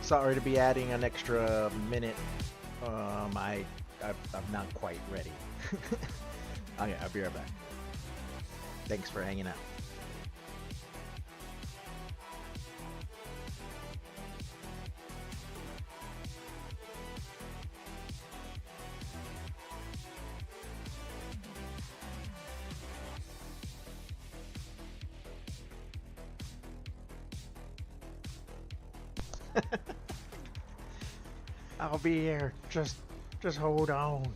Sorry to be adding an extra minute. I'm not quite ready. Okay, I'll be right back. Thanks for hanging out. I'll be here. Just hold on.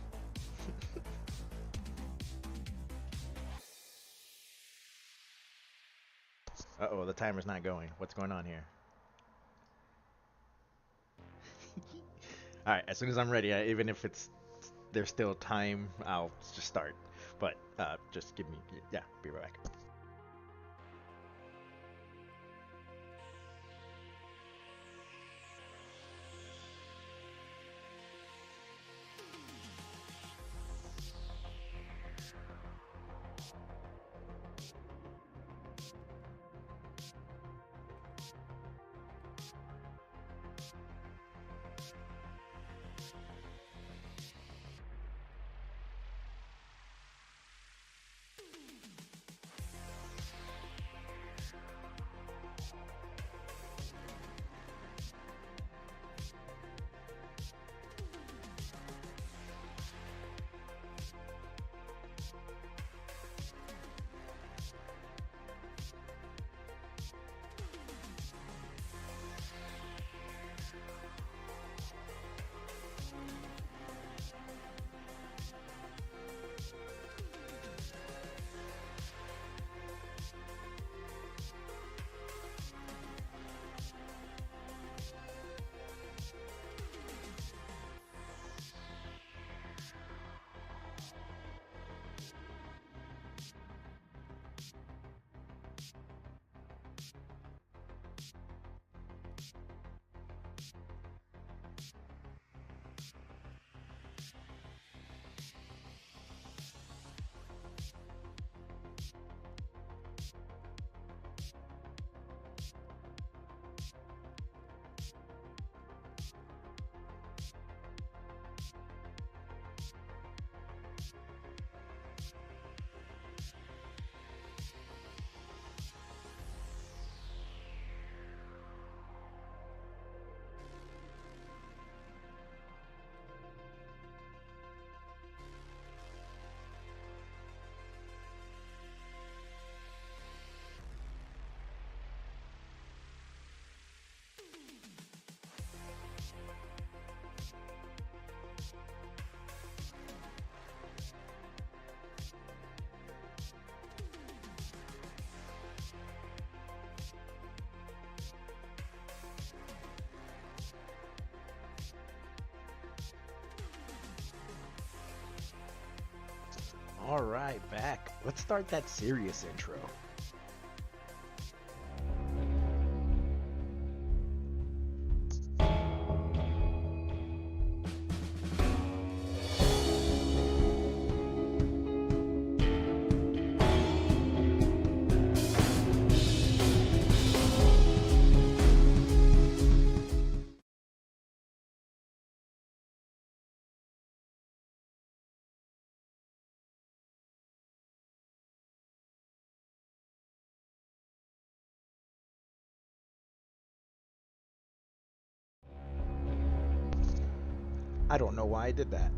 Uh-oh, the timer's not going. What's going on here? All right, as soon as I'm ready, even if there's still time, I'll just start. But just give me, yeah, be right back. All right, back. Let's start that serious intro. I don't know why I did that.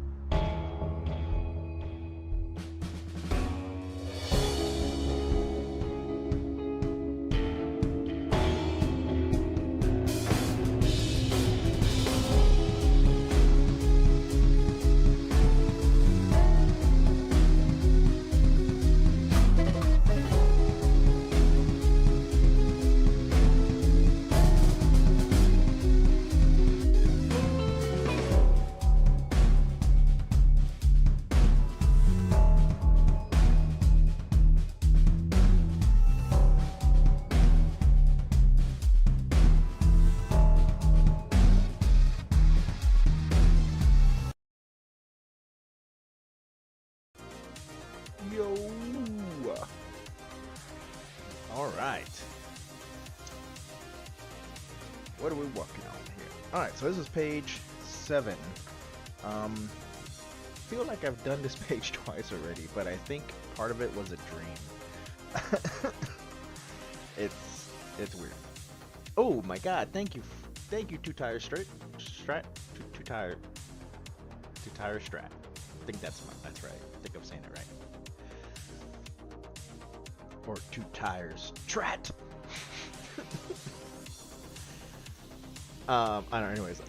here. All right, so this is page 7. Feel like I've done this page twice already, but I think part of it was a dream. It's weird. Oh my God! Thank you, Two Tire Strat. Two Tire Strat. I think that's right. I think I'm saying it right. Or Two Tires Strat. I don't know. Anyways,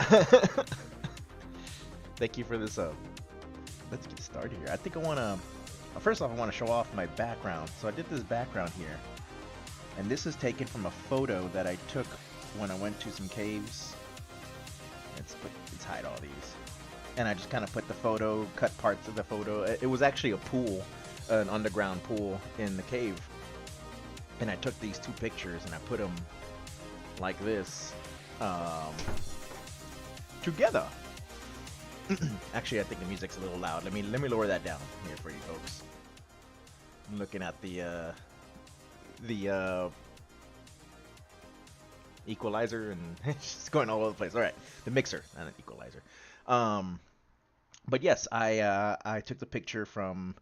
thank you for this. Let's get started here. I think I want to. First off, I want to show off my background. So I did this background here, and this is taken from a photo that I took when I went to some caves. Let's hide all these. And I just kind of put the photo, cut parts of the photo. It was actually a pool, an underground pool in the cave. And I took these 2 pictures and I put them like this together. Actually, I think the music's a little loud. Let me lower that down here for you folks. I'm looking at the equalizer, and it's just going all over the place. All right, the mixer, not an equalizer. But yes, I took the picture from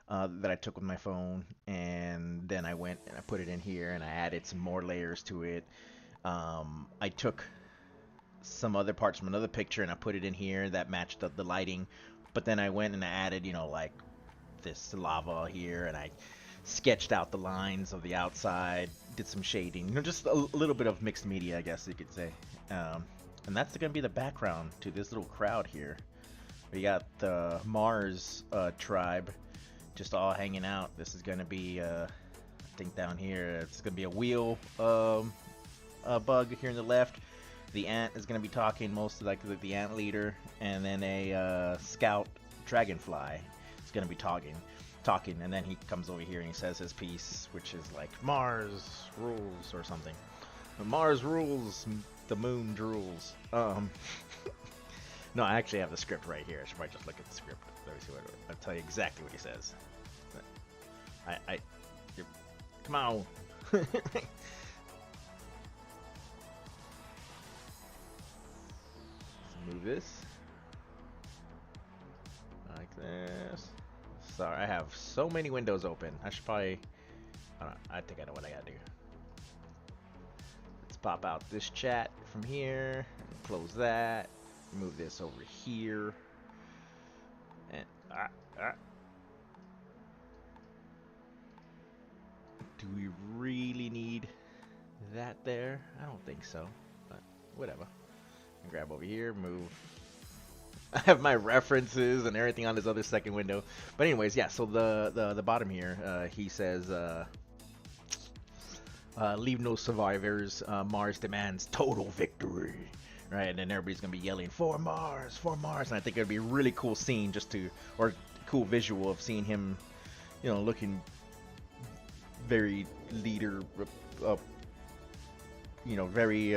that I took with my phone, and then I went and I put it in here, and I added some more layers to it. I took some other parts from another picture and I put it in here that matched the lighting, but then I went and I added, you know, like this lava here, and I sketched out the lines of the outside, did some shading, you know, just a little bit of mixed media, I guess you could say. And that's gonna be the background to this little crowd here. We got the Mars tribe just all hanging out. This is gonna be I think down here it's gonna be a wheel bug here on the left. The ant is going to be talking, mostly like the ant leader, and then a scout dragonfly is going to be talking, and then he comes over here and he says his piece, which is like Mars rules or something. Mars rules, the moon drools. No, I actually have the script right here. I should probably just look at the script. Let me see I'll tell you exactly what he says. Come on. Move this like this. Sorry, I have so many windows open. I should probably, I think I know what I gotta do. Let's pop out this chat from here, close that, move this over here, and do we really need that there? I don't think so, but whatever. Grab over here, move. I have my references and everything on this other second window. But anyways, yeah, so the bottom here, he says, leave no survivors. Mars demands total victory. Right, and then everybody's going to be yelling, for Mars, for Mars. And I think it would be a really cool scene or cool visual of seeing him, you know, looking very leader, you know, very,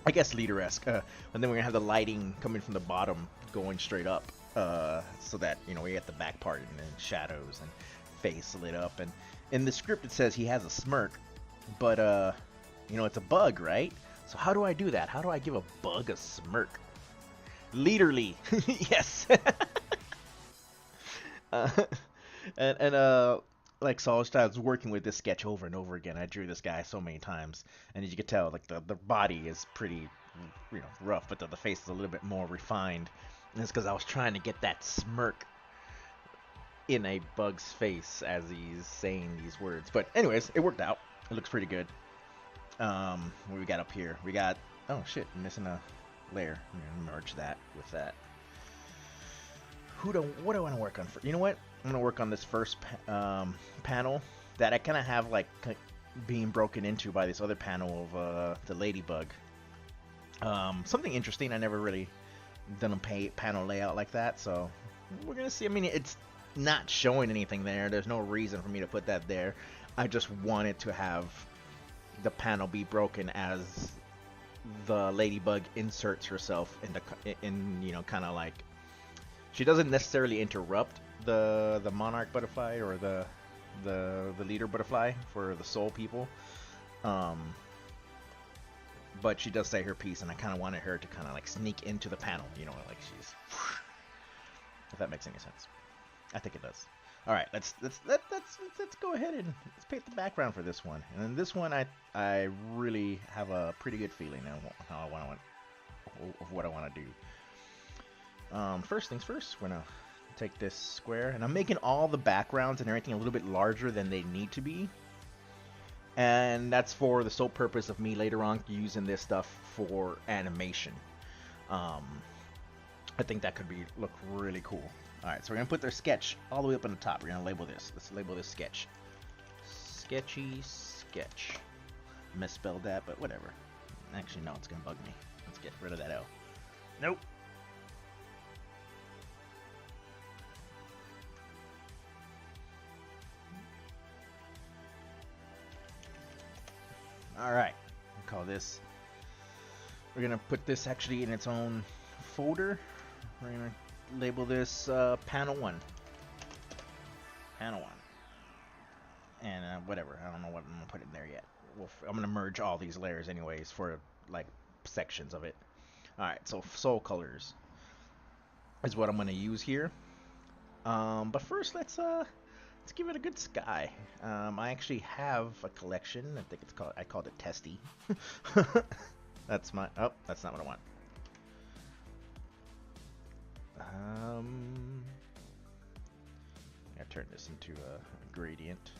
I guess leader-esque, and then we're gonna have the lighting coming from the bottom going straight up, so that, you know, we get the back part and then shadows and face lit up. And in the script it says he has a smirk, but you know, it's a bug, right? So how do I do that? How do I give a bug a smirk? Leaderly. Yes. Like, so I was working with this sketch over and over again. I drew this guy so many times, and as you can tell, like the body is pretty, you know, rough, but the face is a little bit more refined. And it's because I was trying to get that smirk in a bug's face as he's saying these words. But anyways, it worked out. It looks pretty good. What we got up here? We got, oh shit, I'm missing a layer. I'm gonna merge that with that. What do I want to work on? You know what? I'm going to work on this first panel that I kind of have like being broken into by this other panel of the ladybug. Something interesting. I never really done a panel layout like that, so we're going to see. I mean, it's not showing anything there. There's no reason for me to put that there. I just wanted to have the panel be broken as the ladybug inserts herself in you know, kind of like, she doesn't necessarily interrupt the monarch butterfly or the leader butterfly for the soul people, but she does say her piece, and I kind of wanted her to kind of like sneak into the panel, you know, like she's. If that makes any sense, I think it does. All right, let's go ahead and let's paint the background for this one. And then this one, I really have a pretty good feeling of how I want of what I want to do. First things first, we're gonna take this square, and I'm making all the backgrounds and everything a little bit larger than they need to be. And that's for the sole purpose of me later on using this stuff for animation. I think that could look really cool. Alright, so we're going to put their sketch all the way up on the top. We're going to label this. Let's label this sketch. Sketchy sketch. Misspelled that, but whatever. Actually, no, it's going to bug me. Let's get rid of that L. Nope. Alright, call this. We're going to put this actually in its own folder. We're going to label this panel 1. Panel 1. And whatever, I don't know what I'm going to put in there yet. I'm going to merge all these layers anyways for like sections of it. Alright, so soul colors is what I'm going to use here. But first, let's give it a good sky. I actually have a collection. I think I called it Testy. That's not what I want. I turn this into a gradient.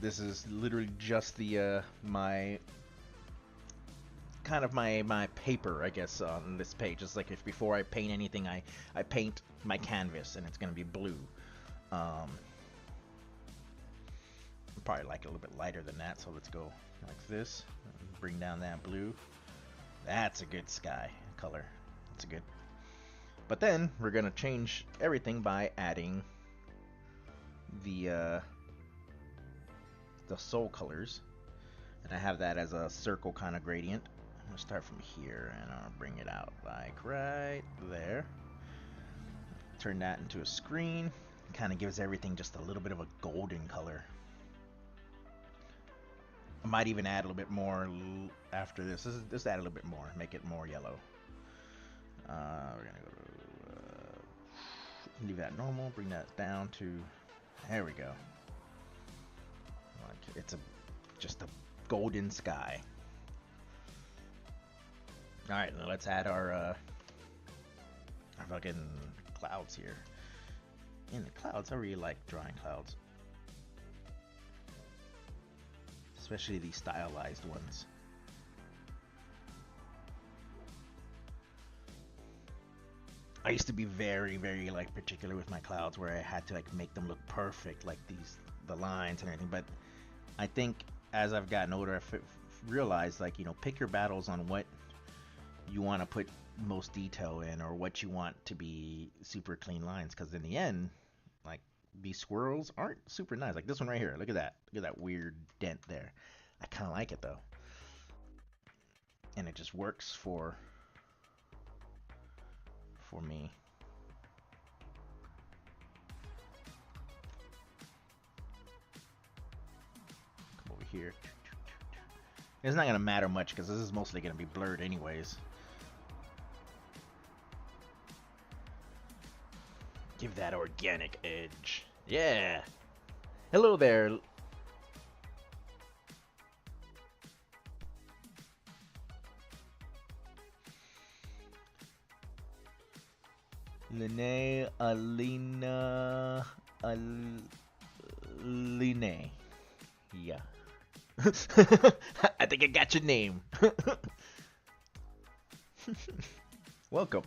This is literally just the my paper, I guess, on this page. It's like if before I paint anything, I paint my canvas, and it's gonna be blue. Probably like a little bit lighter than that, so let's go like this. Bring down that blue. That's a good sky color. That's a good. But then we're gonna change everything by adding the soul colors, and I have that as a circle kind of gradient. I'm gonna start from here, and I'll bring it out like right there. Turn that into a screen. Kind of gives everything just a little bit of a golden color. I might even add a little bit more after this. Just add a little bit more, make it more yellow. We're gonna go to leave that normal, bring that down to, there we go. Like it's just a golden sky. All right, now let's add our fucking clouds here. In the clouds, I really like drawing clouds. Especially these stylized ones. I used to be very, very like particular with my clouds, where I had to like make them look perfect, like the lines and everything. But I think as I've gotten older, I've realized, like, you know, pick your battles on what you want to put most detail in, or what you want to be super clean lines. Because in the end, like, these swirls aren't super nice. Like this one right here. Look at that. Look at that weird dent there. I kind of like it though, and it just works for me. Come over here. It's not gonna matter much because this is mostly gonna be blurred anyways. Give that organic edge. Yeah. Hello there. Linnea Alina Aline. Yeah. I think I got your name. Welcome.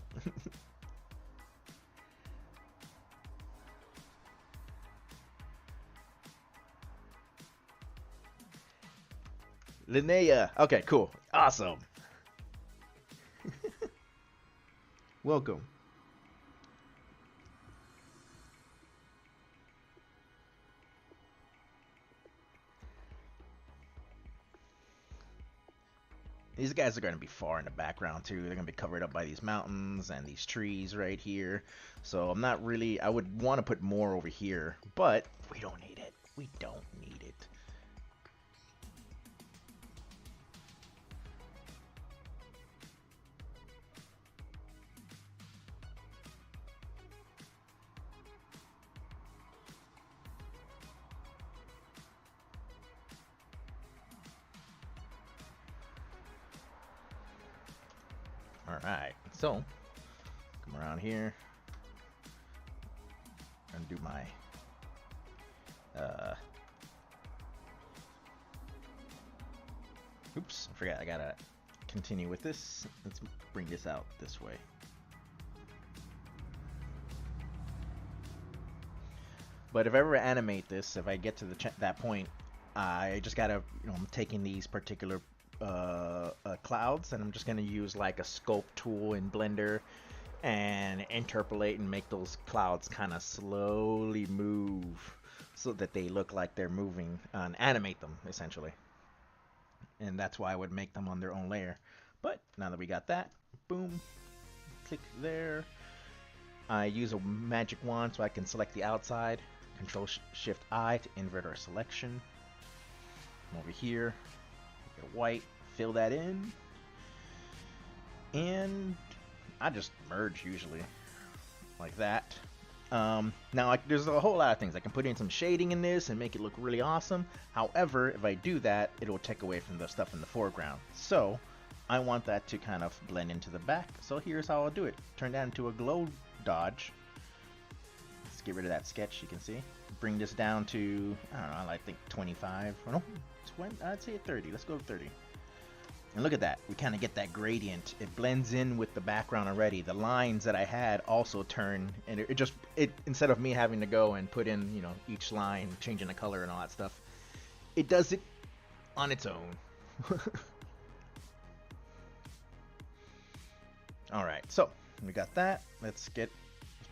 Linnea. Okay, cool. Awesome. Welcome. These guys are going to be far in the background too. They're going to be covered up by these mountains and these trees right here. So I'm not really, I would want to put more over here, but we don't need it. We don't need it. Alright, so come around here and do my oops, I forgot I gotta continue with this. Let's bring this out this way. But if I ever animate this, if I get to that point, I just gotta, I'm taking these particular clouds, and I'm just gonna use like a sculpt tool in Blender and interpolate and make those clouds kind of slowly move so that they look like they're moving, and animate them essentially. And that's why I would make them on their own layer. But now that we got that, boom, click there. I use a magic wand so I can select the outside. Control Shift I to invert our selection. Come over here, get white, fill that in, and I just merge usually like that. Now there's a whole lot of things. I can put in some shading in this and make it look really awesome. However, if I do that, it will take away from the stuff in the foreground. So I want that to kind of blend into the back. So here's how I'll do it. Turn that into a glow dodge. Let's get rid of that sketch, you can see. Bring this down to, I don't know, I think 25. Oh, no, 20, I'd say 30. Let's go to 30. And look at that. We kind of get that gradient. It blends in with the background already. The lines that I had also turn, and it instead of me having to go and put in, each line, changing the color and all that stuff, it does it on its own. All right, so we got that. Let's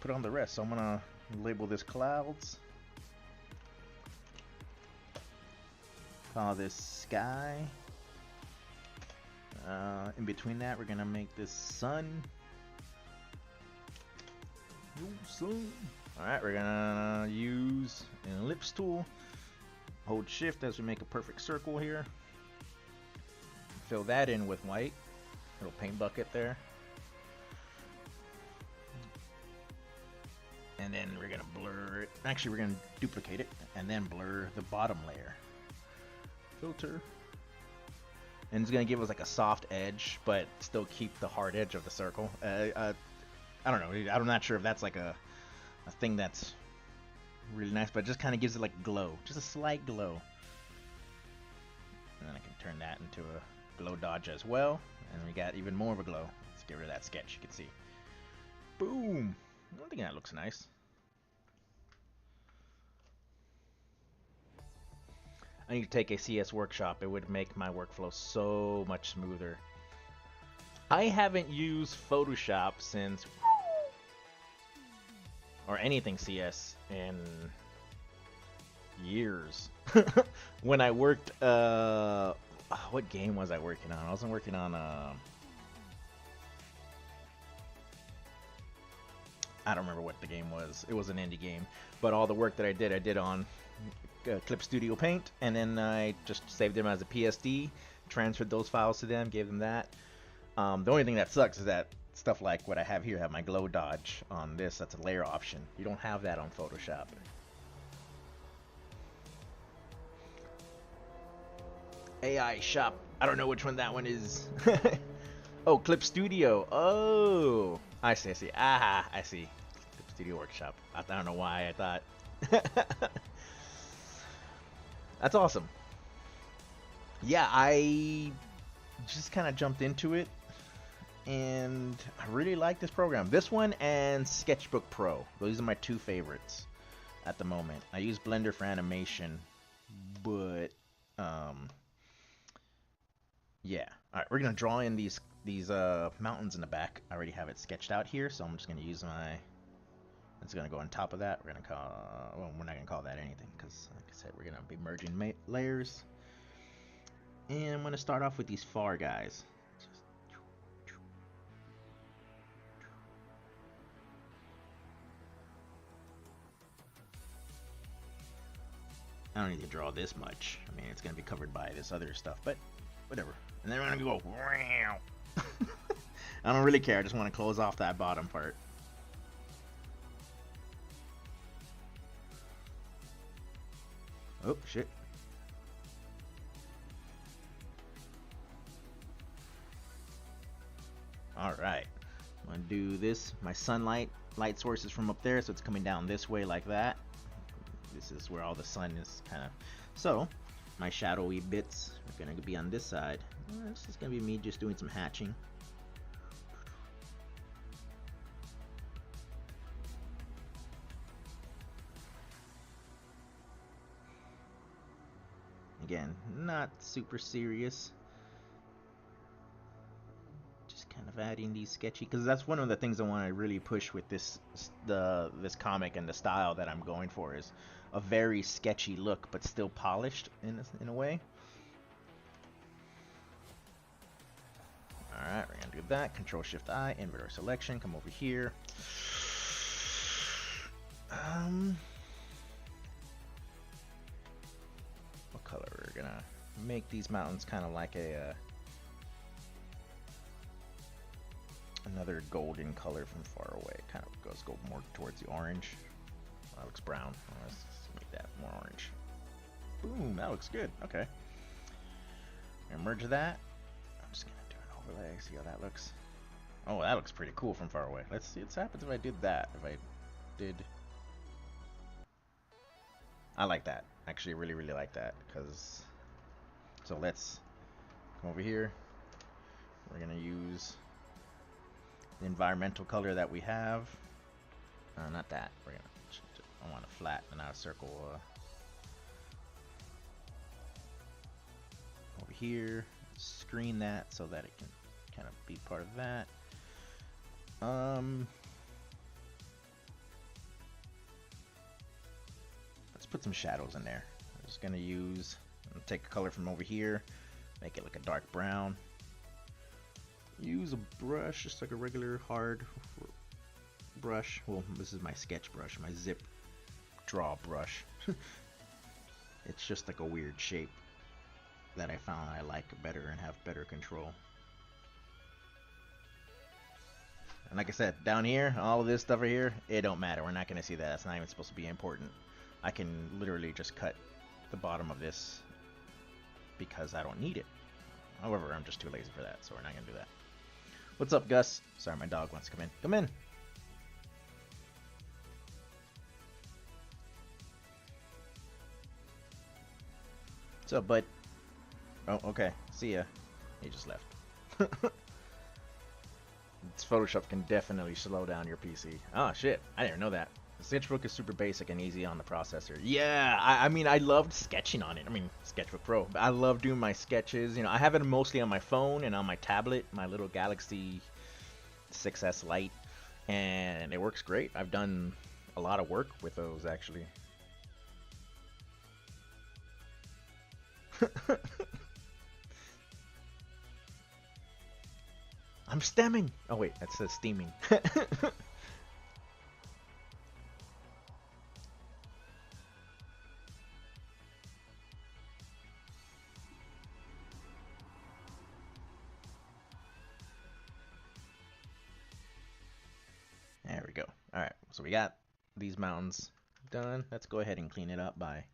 put on the rest. So I'm gonna label this clouds. Call this sky. In between that, we're gonna make this sun. Sun. Alright, we're gonna use an ellipse tool. Hold shift as we make a perfect circle here. Fill that in with white. Little paint bucket there. And then we're gonna blur it. Actually, we're gonna duplicate it and then blur the bottom layer. Filter. And it's gonna give us like a soft edge, but still keep the hard edge of the circle. I don't know. I'm not sure if that's like a thing that's really nice, but it just kind of gives it like glow, just a slight glow. And then I can turn that into a glow dodge as well, and we got even more of a glow. Let's get rid of that sketch. You can see. Boom. I think that looks nice. I need to take a CS workshop. It would make my workflow so much smoother. I haven't used Photoshop since, or anything CS, in years. When I worked, what game was I working on? I wasn't working on, I don't remember what the game was. It was an indie game. But all the work that I did on Clip Studio Paint, and then I just saved them as a PSD, transferred those files to them, gave them that. The only thing that sucks is that stuff like what I have here, I have my glow dodge on this, that's a layer option. You don't have that on Photoshop. AI shop, I don't know which one that one is. Oh, Clip Studio. Oh, I see. Ah, I see. Clip Studio Workshop. I don't know why I thought. That's awesome. Yeah, I just kind of jumped into it, and I really like this program. This one and Sketchbook Pro. Those are my two favorites at the moment. I use Blender for animation, but yeah. All right, we're gonna draw in these mountains in the back. I already have it sketched out here, so I'm just gonna use my. It's gonna go on top of that. We're gonna call. Well, we're not gonna call that anything because, like I said, we're gonna be merging layers. And I'm gonna start off with these far guys. I don't need to draw this much. I mean, it's gonna be covered by this other stuff, but whatever. And then we're gonna go. I don't really care. I just want to close off that bottom part. Oh shit. Alright. I'm gonna do this. My sunlight light source is from up there, so it's coming down this way like that. This is where all the sun is kind of. So, my shadowy bits are gonna be on this side. This is gonna be me just doing some hatching. Again, not super serious. Just kind of adding these sketchy, because that's one of the things I want to really push with this comic and the style that I'm going for is a very sketchy look, but still polished in a way. All right, we're gonna do that. Control Shift I, invert our selection. Come over here. What color? We're gonna make these mountains kind of like a another golden color from far away. Kind of go more towards the orange. That looks brown. Let's make that more orange. Boom, that looks good. Okay. I'm gonna merge that. I'm just gonna do an overlay. See how that looks. Oh, that looks pretty cool from far away. Let's see what happens if I did that. If I did. I like that. Actually, really, really like that. Because. So let's come over here. We're gonna use the environmental color that we have. Not that. We're gonna. I want a flat and not a circle. Over here, screen that so that it can kind of be part of that. Let's put some shadows in there. I'm just gonna take a color from over here, make it like a dark brown. Use a brush, just like a regular hard brush. Well, this is my sketch brush, my zip draw brush. It's just like a weird shape that I found I like better and have better control. And like I said, down here, all of this stuff right here, it don't matter. We're not going to see that. It's not even supposed to be important. I can literally just cut the bottom of this because I don't need it. However, I'm just too lazy for that, so we're not going to do that. What's up, Gus? Sorry, my dog wants to come in. Come in. What's up, bud? Oh, okay. See ya. He just left. Photoshop can definitely slow down your PC. Oh, shit. I didn't know that. Sketchbook is super basic and easy on the processor. Yeah, I mean, I loved sketching on it. I mean, Sketchbook Pro. I love doing my sketches. You know, I have it mostly on my phone and on my tablet, my little Galaxy 6S Lite, and it works great. I've done a lot of work with those, actually. I'm stemming. Oh wait, that says steaming. There we go. All right, so we got these mountains done. Let's go ahead and clean it up by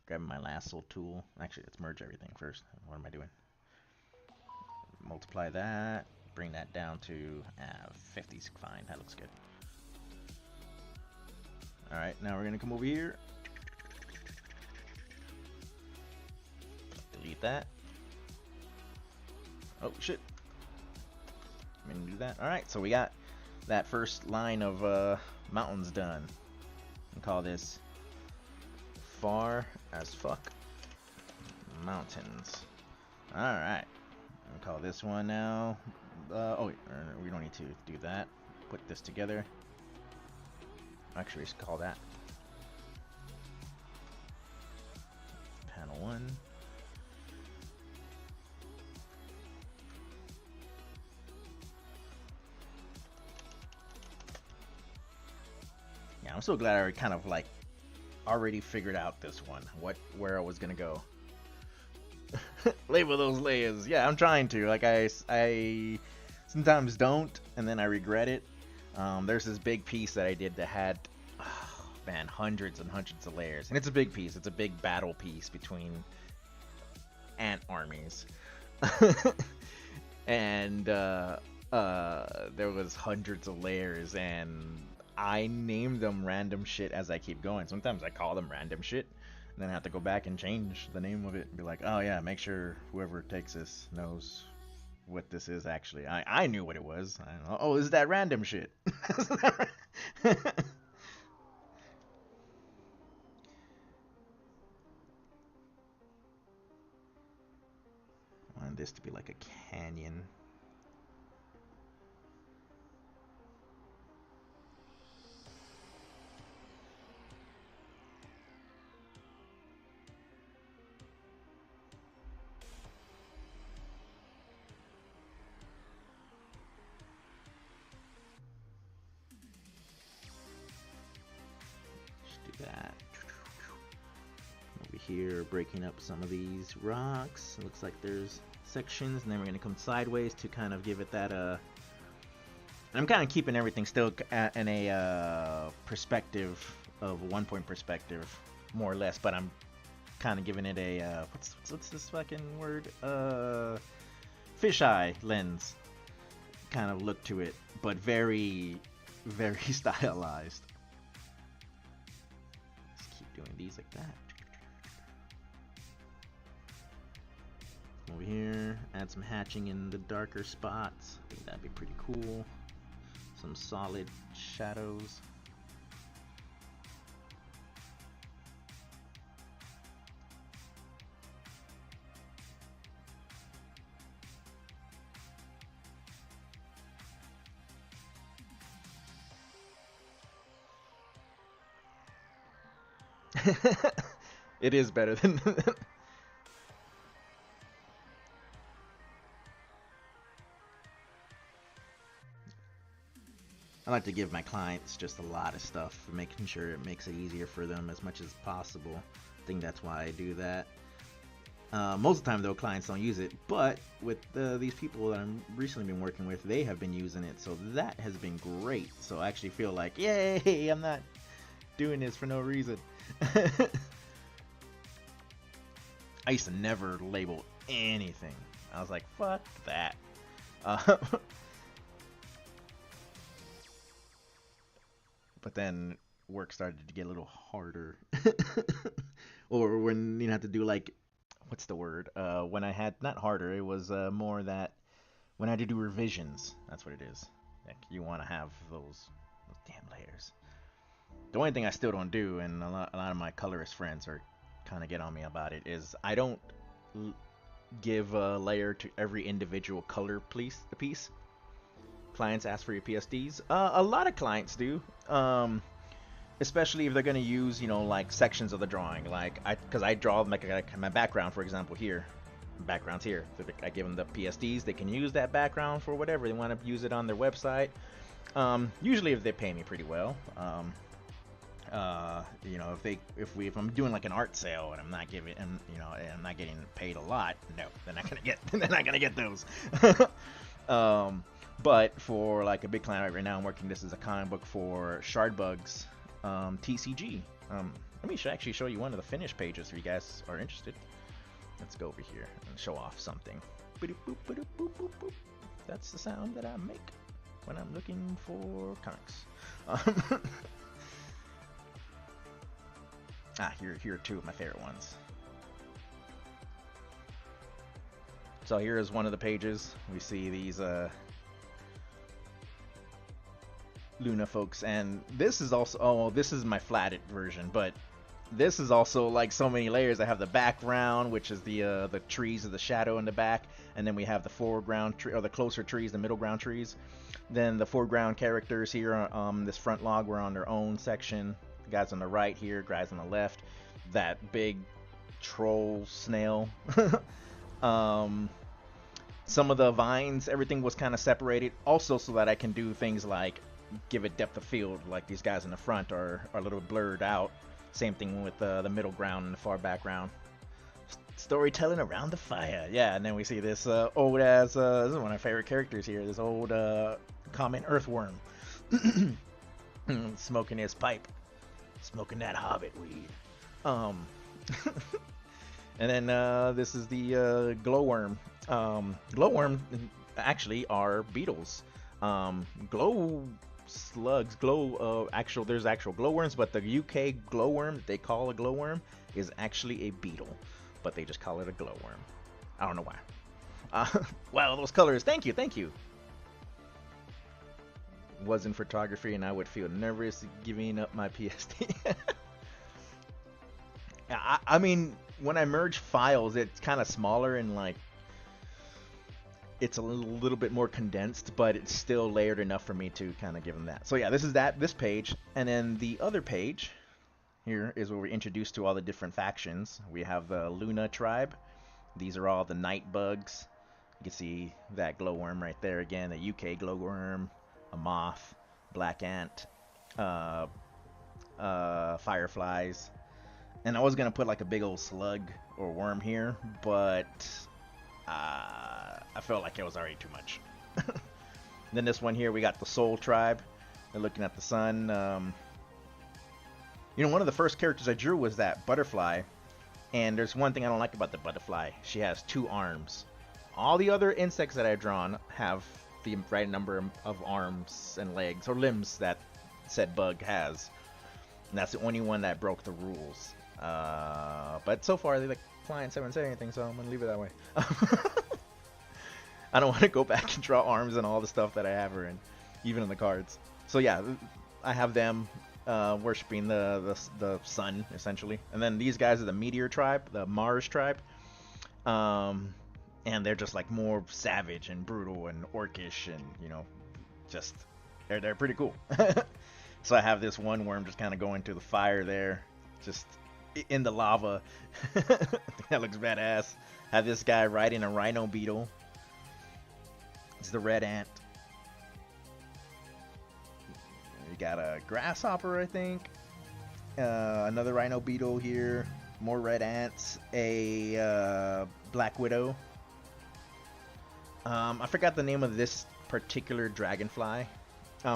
grabbing my lasso tool. Actually, let's merge everything first. What am I doing? Multiply that. Bring that down to 50's fine. That looks good. All right, now we're gonna come over here. Delete that. Oh shit. I'm gonna do that. All right, so we got that first line of mountains done. And call this Far as Fuck Mountains. All right. I'll call this one now. Oh, wait, we don't need to do that. Put this together. Actually, let's call that panel 1. Yeah, I'm so glad I kind of like already figured out this one, where I was gonna go. Label those layers. Yeah, I'm trying to. Like I sometimes don't, and then I regret it. There's this big piece that I did that had, oh, man, hundreds and hundreds of layers, and it's a big piece. It's a big battle piece between ant armies, and there was hundreds of layers, and I named them random shit as I keep going. Sometimes I call them random shit, and then I have to go back and change the name of it and be like, oh yeah, make sure whoever takes this knows what this is actually. I knew what it was. I don't know. Oh, is that random shit? I wanted this to be like a canyon. That over here, breaking up some of these rocks. It looks like there's sections, and then we're gonna come sideways to kind of give it that I'm kind of keeping everything still in a perspective of 1 point perspective, more or less, but I'm kind of giving it a what's this fucking word, fisheye lens kind of look to it, but very stylized. Doing these like that. Over here, add some hatching in the darker spots. I think that'd be pretty cool. Some solid shadows. It is better than I like to give my clients just a lot of stuff, making sure it makes it easier for them as much as possible. I think that's why I do that. Most of the time, though, clients don't use it, but with these people that I've recently been working with, they have been using it, so that has been great. So I actually feel like, yay, I'm not doing this for no reason. I used to never label anything. I was like, fuck that. But then work started to get a little harder. Or when you have to do like, what's the word? When I had, not harder, it was more that when I had to do revisions, that's what it is. Like, you want to have those damn layers. The only thing I still don't do, and a lot of my colorist friends are kind of get on me about it, is I don't give a layer to every individual color piece. Clients ask for your PSDs. A lot of clients do, especially if they're going to use, you know, like sections of the drawing. Like, because I draw like my background, for example, here. Backgrounds here. So I give them the PSDs. They can use that background for whatever they want to use it on their website. Usually, if they pay me pretty well. You know, if I'm doing like an art sale and I'm not giving, and you know, and I'm not getting paid a lot, no, they're not gonna get those. But for like a big client right now, I'm working this as a comic book for Shardbug's TCG. Let me actually show you one of the finished pages if you guys are interested. Let's go over here and show off something. That's the sound that I make when I'm looking for comics. Here are two of my favorite ones. So here is one of the pages. We see these Luna folks, and this is also, oh, this is my flatted version, but this is also like so many layers. I have the background, which is the trees of the shadow in the back, and then we have the foreground or the closer trees, the middle ground trees. Then the foreground characters here, this front log were on their own section. Guys on the right here, guys on the left, that big troll snail. Some of the vines, everything was kind of separated, also so that I can do things like give it depth of field, like these guys in the front are a little blurred out, Same thing with the middle ground and the far background. Storytelling around the fire. Yeah, and then we see this old ass. This is one of my favorite characters here. This old common earthworm smoking his pipe, smoking that hobbit weed. Um, and then this is the glowworm. Glowworm actually are beetles. Glow slugs, actual. There's actual glowworms, but the UK glowworm they call a glowworm is actually a beetle, but they just call it a glowworm. I don't know why. Wow, those colors. Thank you, thank you. Wasn't photography, and I would feel nervous giving up my PSD. I mean, when I merge files, it's kind of smaller and like it's a little bit more condensed, but it's still layered enough for me to kind of give them that. So yeah, this is this page, and then the other page here is where we're introduced to all the different factions. We have the Luna tribe. These are all the night bugs. You can see that glowworm right there again, a UK glowworm, a moth, black ant, fireflies. And I was gonna put like a big old slug or worm here, but I felt like it was already too much. Then this one here, we got the Soul Tribe. They're looking at the sun. You know, one of the first characters I drew was that butterfly. And there's one thing I don't like about the butterfly. She has 2 arms. All the other insects that I've drawn have the right number of arms and legs or limbs that said bug has. And that's the only one that broke the rules. But so far, the clients haven't said anything, so I'm going to leave it that way. I don't want to go back and draw arms and all the stuff that I have her in, even in the cards. So yeah, I have them worshipping the sun, essentially. And then these guys are the Meteor tribe, the Mars tribe. And they're just like more savage and brutal and orcish and, you know, just, they're pretty cool. So I have this one worm just kind of going to the fire there, just in the lava. That looks badass. Have this guy riding a rhino beetle. It's the red ant. You got a grasshopper, I think. Another rhino beetle here. More red ants. A black widow. I forgot the name of this particular dragonfly.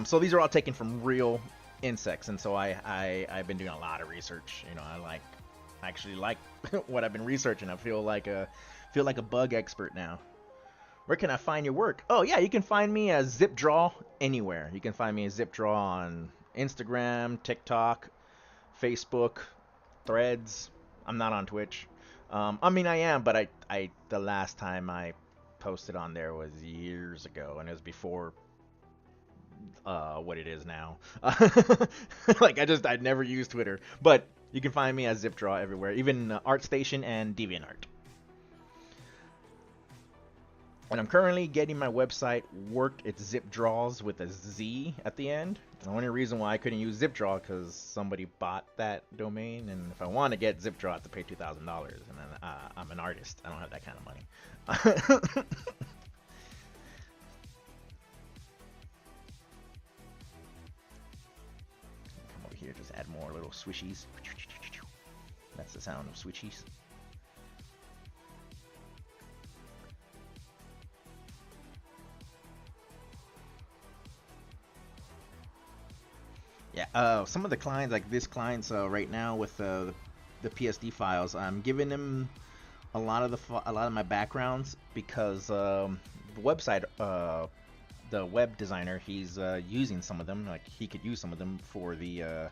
So these are all taken from real insects, and so I've been doing a lot of research. You know, I actually like what I've been researching. I feel like a bug expert now. Where can I find your work? Oh yeah, you can find me as ZipDraw anywhere. You can find me as ZipDraw on Instagram, TikTok, Facebook, Threads. I'm not on Twitch. I mean I am, but I the last time I posted on there was years ago, and it was before what it is now. Like I'd never used Twitter, but you can find me as ZipDraw everywhere, even ArtStation and DeviantArt. And I'm currently getting my website worked. It's ZipDraws with a Z at the end. The only reason why I couldn't use ZipDraw because somebody bought that domain, and if I want to get ZipDraw, I have to pay $2,000, and then I'm an artist. I don't have that kind of money. Come over here, just add more little swishies. That's the sound of swishies. Yeah, some of the clients, like this client's right now with the PSD files, I'm giving him a lot of my backgrounds because the website, the web designer, he's using some of them. Like he could use some of them for the. I'm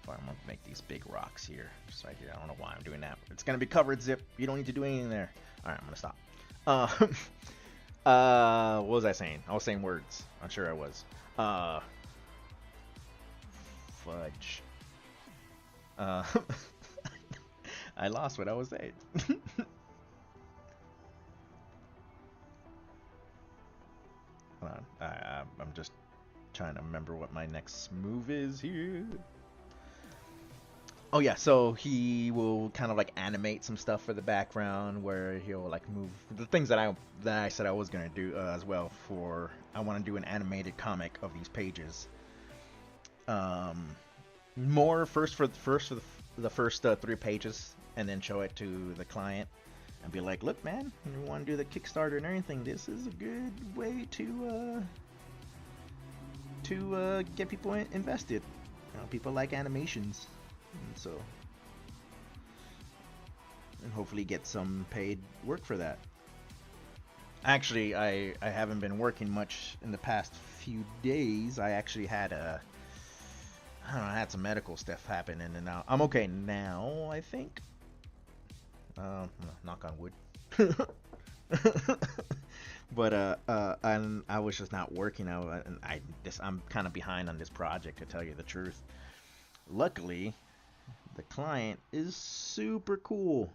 gonna make these big rocks here, just right here. I don't know why I'm doing that. It's gonna be covered, Zip. You don't need to do anything there. All right, I'm gonna stop. What was I saying? I was saying words. I'm sure I was. Fudge. I lost what I was saying. Hold on. I'm just trying to remember what my next move is here. Oh yeah, so he will kind of like animate some stuff for the background where he'll like move the things that I said I was gonna do as well. I want to do an animated comic of these pages. More the first 3 pages, and then show it to the client and be like, look, man, you want to do the Kickstarter and everything. This is a good way to get people invested. You know, people like animations, and so and hopefully get some paid work for that. Actually, I haven't been working much in the past few days. I actually had I don't know, I had some medical stuff happen, and now I'm okay now, I think. Knock on wood. But and I was just not working out, and I'm kind of behind on this project, to tell you the truth. Luckily, the client is super cool.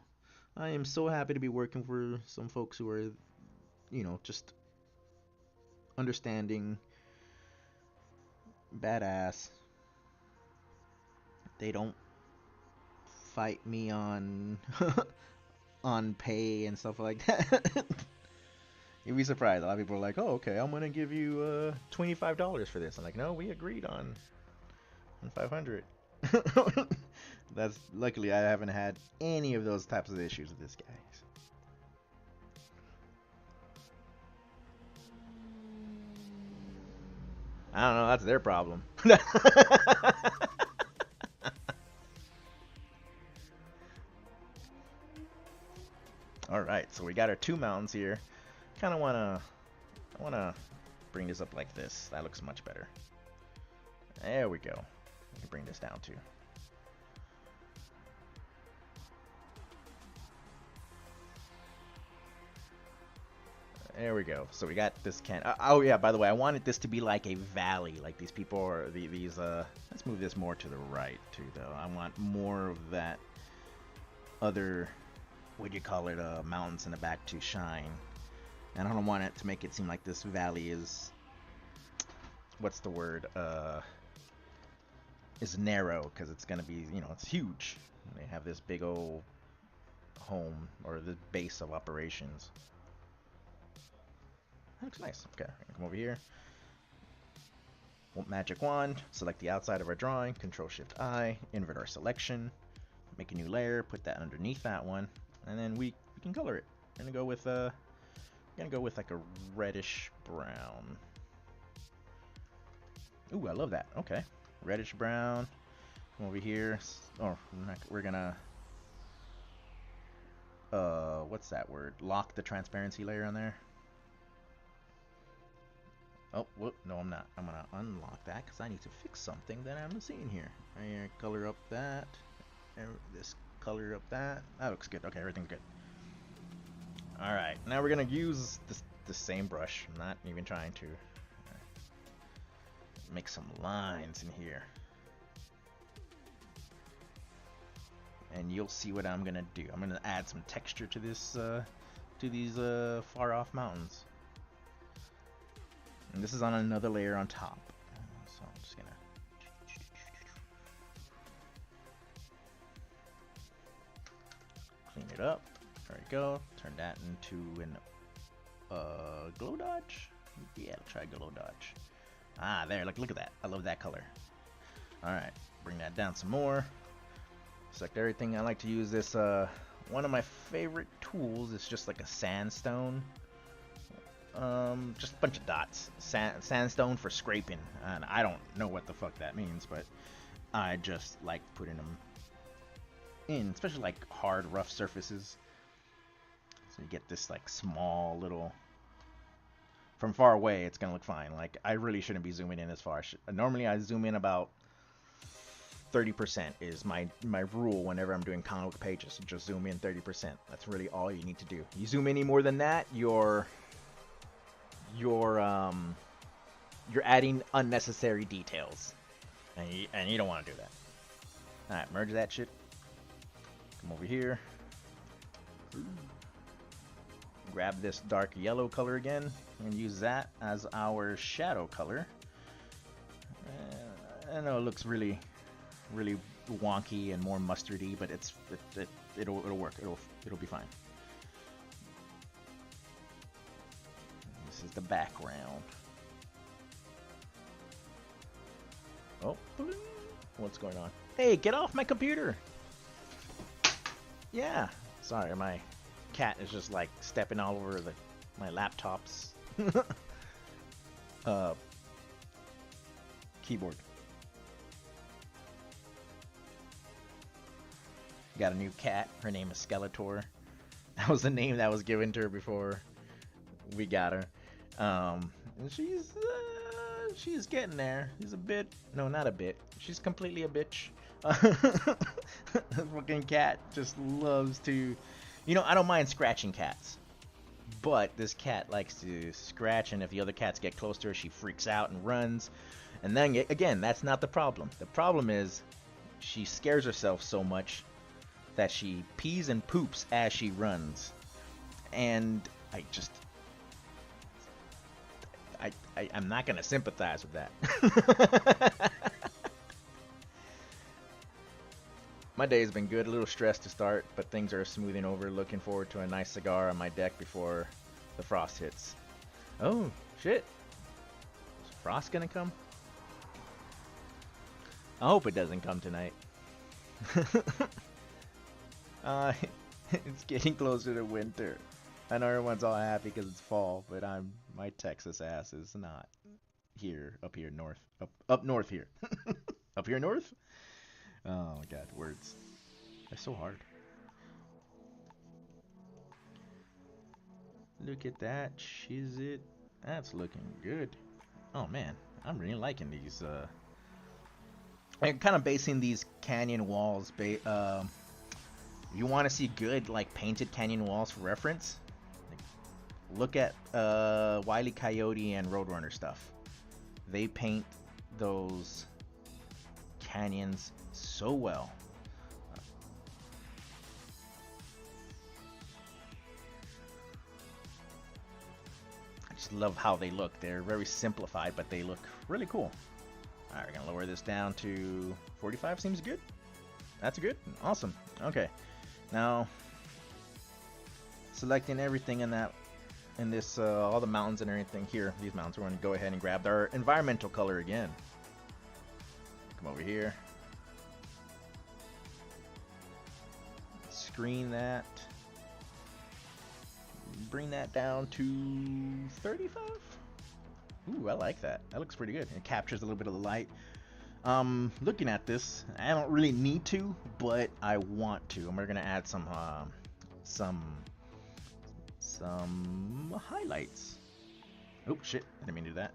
I am so happy to be working for some folks who are, just understanding, badass. They don't fight me on on pay and stuff like that. You'd be surprised. A lot of people are like, "Oh, okay, I'm gonna give you $25 for this." I'm like, "No, we agreed on 500." That's luckily I haven't had any of those types of issues with this guy. I don't know. That's their problem. All right, so we got our 2 mountains here. Kind of I wanna bring this up like this. That looks much better. There we go. We can bring this down too. There we go. So we got this can. Oh yeah, by the way, I wanted this to be like a valley. Like these people are these. Let's move this more to the right too, though. I want more of that other, what do you call it, mountains in the back to shine. And I don't want it to make it seem like this valley is, what's the word? Is narrow, because it's gonna be, it's huge. They have this big old home, or the base of operations. That looks nice. Okay, come over here. Magic wand, select the outside of our drawing, Control Shift I, invert our selection, make a new layer, put that underneath that one, and then we can color it. We're gonna go with like a reddish brown. Ooh, I love that. Okay, reddish brown. Come over here. Oh, we're gonna what's that word? Lock the transparency layer on there. Oh, whoop, no, I'm not. I'm gonna unlock that because I need to fix something that I'm seeing here. I'm gonna color up that. This color up that. That looks good. Okay, everything's good. All right, now we're gonna use the same brush. I'm not even trying to make some lines in here, and you'll see what I'm gonna do. I'm gonna add some texture to this, to these far off mountains. And this is on another layer on top. So I'm just gonna clean it up. There we go. Turn that into an glow dodge. Yeah, try glow dodge. Ah, there. Look at that. I love that color. All right, bring that down some more. Select everything. I like to use this. One of my favorite tools is just like a sandstone. Just a bunch of dots. Sandstone for scraping, and I don't know what the fuck that means, but I just like putting them in, especially like hard, rough surfaces. So you get this like small little. From far away, it's gonna look fine. Like I really shouldn't be zooming in as far. Normally, I zoom in about 30% is my rule whenever I'm doing comic book pages. Just zoom in 30%. That's really all you need to do. You zoom any more than that, you're adding unnecessary details, and you don't want to do that. All right, merge that shit. Come over here. Grab this dark yellow color again and use that as our shadow color. I know it looks really wonky and more mustardy, but it'll work. It'll be fine. This is the background. Oh, What's going on? Hey, get off my computer! Yeah. Sorry, my cat is just like stepping all over my laptop's uh, keyboard. Got a new cat. Her name is Skeletor. That was the name that was given to her before we got her. And she's getting there. She's a bit, no, not a bit. She's completely a bitch. The fucking cat just loves to, I don't mind scratching cats, but this cat likes to scratch, and if the other cats get close to her, she freaks out and runs. And then again, that's not the problem. The problem is she scares herself so much that she pees and poops as she runs. And I'm not gonna sympathize with that. My day's been good, a little stressed to start, but things are smoothing over. Looking forward to a nice cigar on my deck before the frost hits. Oh, shit. Is frost gonna come? I hope it doesn't come tonight. It's getting closer to winter. I know everyone's all happy because it's fall, but my Texas ass is not here, up here north, up north here. Up here north? Oh my god, words. They're so hard. Look at that, shiz it. That's looking good. Oh man, I'm really liking these. I'm kind of basing these canyon walls. You want to see good, like, painted canyon walls for reference? Look at Wile E. Coyote and Roadrunner stuff. They paint those canyons so well. I just love how they look. They're very simplified, but they look really cool. Alright, we're gonna lower this down to 45. Seems good. That's good. Awesome. Okay. Now, selecting everything in this, all the mountains and everything here. These mountains, we're going to go ahead and grab our environmental color again. Come over here. Screen that. Bring that down to 35. Ooh, I like that. That looks pretty good. It captures a little bit of the light. Looking at this, I don't really need to, but I want to. And we're gonna add some highlights. Oh shit! I didn't mean to do that.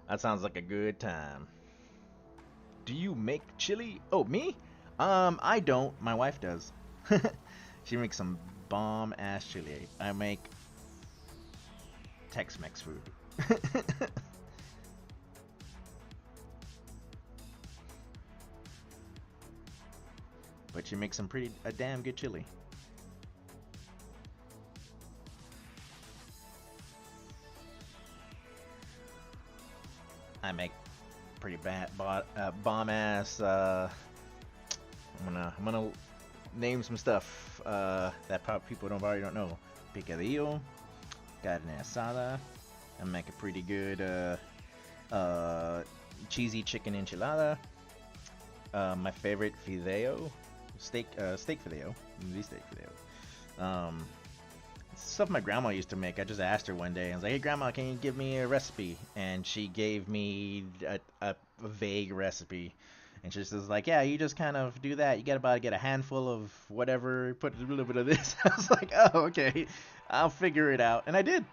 That sounds like a good time. Do you make chili? Oh, me? I don't. My wife does. She makes some bomb ass chili. I make Tex-Mex food. But she makes a damn good chili. I make pretty bomb ass. I'm gonna name some stuff that probably people already don't know. Picadillo, carne asada. I make a pretty good cheesy chicken enchilada. My favorite fideo, steak fideo, the steak fideo. Stuff my grandma used to make. I just asked her one day. I was like, "Hey, grandma, can you give me a recipe?" And she gave me a vague recipe. And she just was like, "Yeah, you just kind of do that. You get a handful of whatever, put a little bit of this." I was like, "Oh, okay, I'll figure it out," and I did.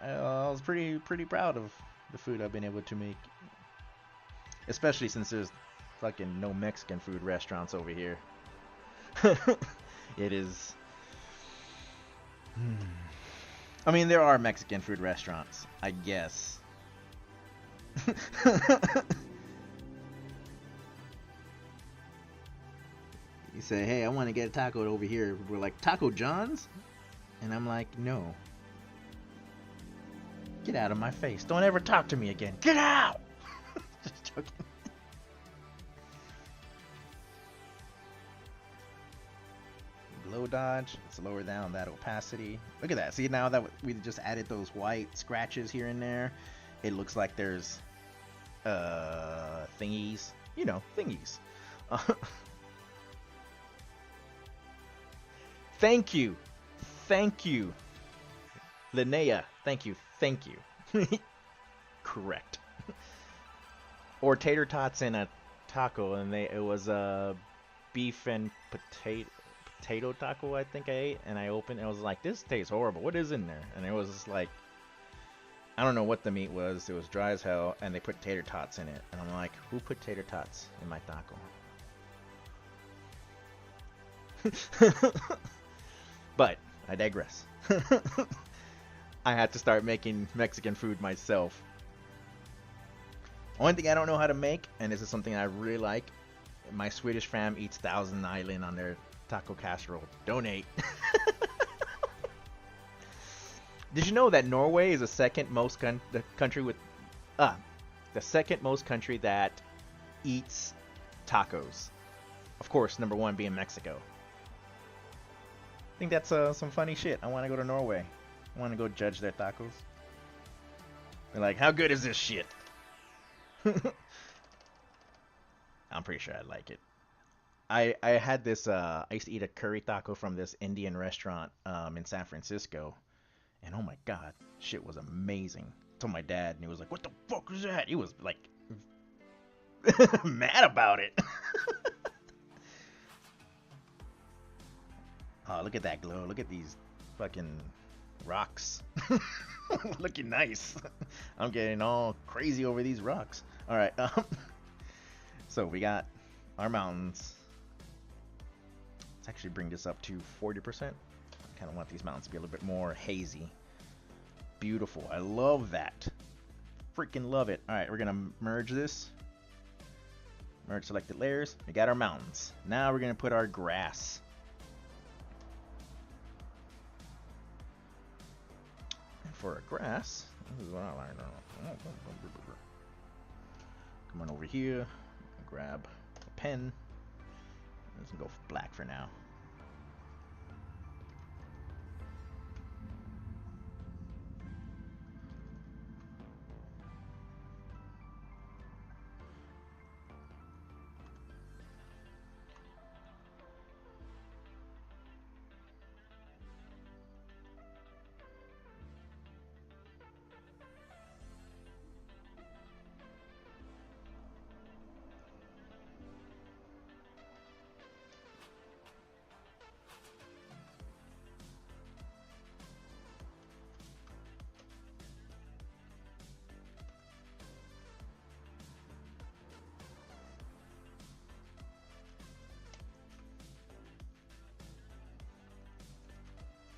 I was pretty proud of the food I've been able to make, especially since there's fucking no Mexican food restaurants over here. It is. I mean, there are Mexican food restaurants, I guess. You say, "Hey, I want to get a taco over here." We're like, "Taco John's?" And I'm like, "No. Get out of my face. Don't ever talk to me again. Get out!" Just joking. Low dodge. Let's lower down that opacity. Look at that. See, now that we just added those white scratches here and there, it looks like there's thingies. Thingies. Uh, thank you. Thank you. Linnea. Thank you. Thank you. Correct. Or tater tots in a taco, and it was a beef and potato taco, I think I ate, and I opened it. I was like, this tastes horrible. What is in there? And it was just like, I don't know what the meat was. It was dry as hell, and they put tater tots in it. And I'm like, who put tater tots in my taco? But I digress. I had to start making Mexican food myself. One thing I don't know how to make, and this is something I really like, my Swedish fam eats Thousand Island on their taco casserole. Donate. Did you know that Norway is the second most country with the second most country that eats tacos? Of course, number one being Mexico. I think that's some funny shit. I want to go to Norway. I want to go judge their tacos. They're like, how good is this shit? I'm pretty sure I'd like it. I had this. I used to eat a curry taco from this Indian restaurant in San Francisco. And oh my god, shit was amazing. I told my dad, and he was like, what the fuck is that? He was like, mad about it. Oh, look at that glow. Look at these fucking rocks. Looking nice. I'm getting all crazy over these rocks. Alright, so we got our mountains. Let's actually bring this up to 40%. Kind of want these mountains to be a little bit more hazy. Beautiful. I love that. Freaking love it. Alright, we're going to merge this. Merge selected layers. We got our mountains. Now we're going to put our grass. And for our grass, this is what I learned. Come on over here. Grab a pen. Let's go black for now.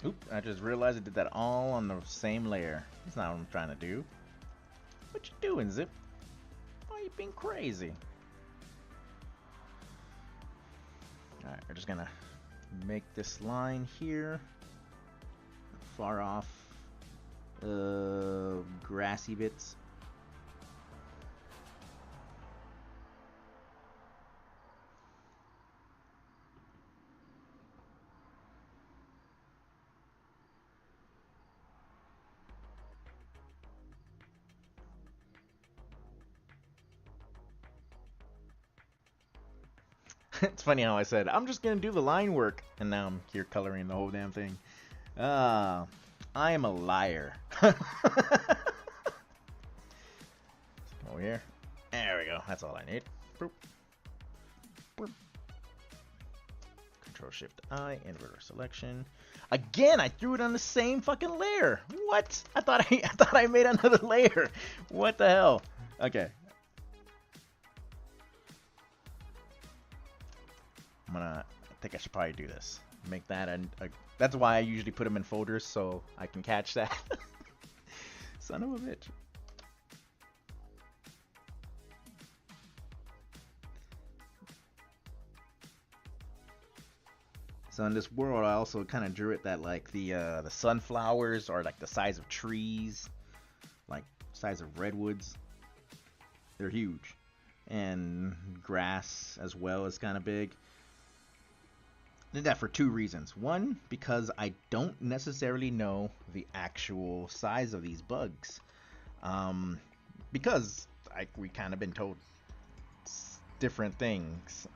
Oop, I just realized I did that all on the same layer. That's not what I'm trying to do. What you doing, Zip? Why you being crazy? Alright, we're just gonna make this line here. Far off grassy bits. It's funny how I said, I'm just gonna do the line work, and now I'm here coloring the whole damn thing. I am a liar. Over here. There we go. That's all I need. Boop. Boop. Control Shift I, inverter selection. Again, I threw it on the same fucking layer. What? I thought I made another layer. What the hell? Okay. I think I should probably do this. Make that that's why I usually put them in folders so I can catch that. Son of a bitch. So in this world, I also kind of drew it that like the sunflowers are like the size of trees, like size of redwoods. They're huge, and grass as well is kind of big. Did that for two reasons. One, because I don't necessarily know the actual size of these bugs. Because we kind of been told different things.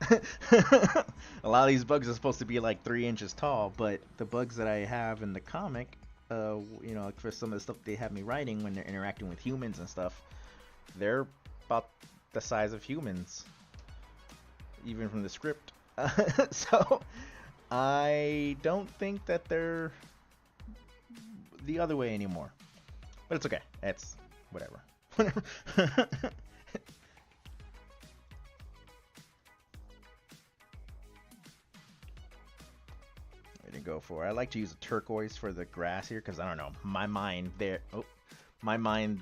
A lot of these bugs are supposed to be like 3 inches tall, but the bugs that I have in the comic, you know, like for some of the stuff they have me writing when they're interacting with humans and stuff, they're about the size of humans, even from the script. So I don't think that they're the other way anymore. But it's okay. It's whatever. To go for. I like to use a turquoise for the grass here because I don't know. My mind there. Oh, my mind.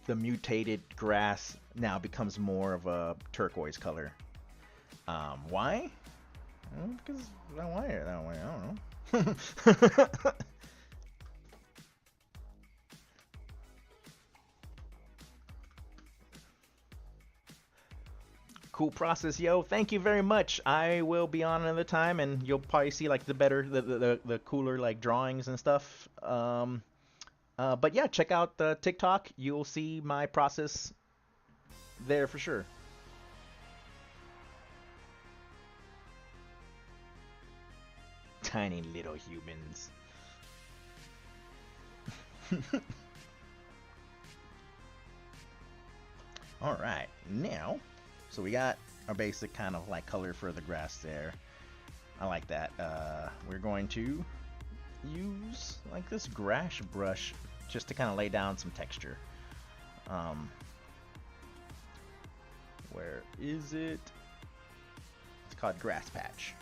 The mutated grass now becomes more of a turquoise color. Why? Because I want it that way. I don't know. Cool process, yo. Thank you very much. I will be on another time, and you'll probably see like the better, the cooler like drawings and stuff. But yeah, check out the TikTok. You'll see my process there for sure. Tiny little humans. All right, now, so we got our basic kind of like color for the grass there. I like that. We're going to use like this grass brush just to kind of lay down some texture. Where is it? It's called Grass Patch.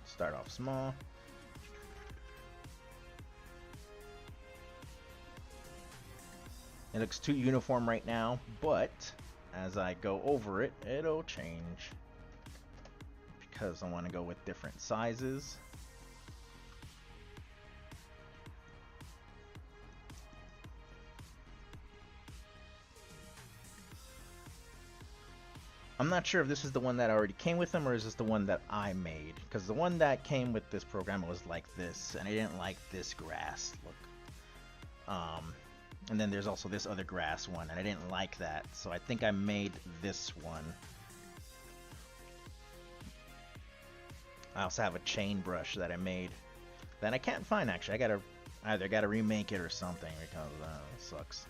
Start off small. It looks too uniform right now, but as I go over it, it'll change because I want to go with different sizes. I'm not sure if this is the one that already came with them or is this the one that I made, because the one that came with this program was like this, and I didn't like this grass look. And then there's also this other grass one, and I didn't like that, so I think I made this one. I also have a chain brush that I made that I can't find actually. I gotta either gotta remake it or something because it sucks.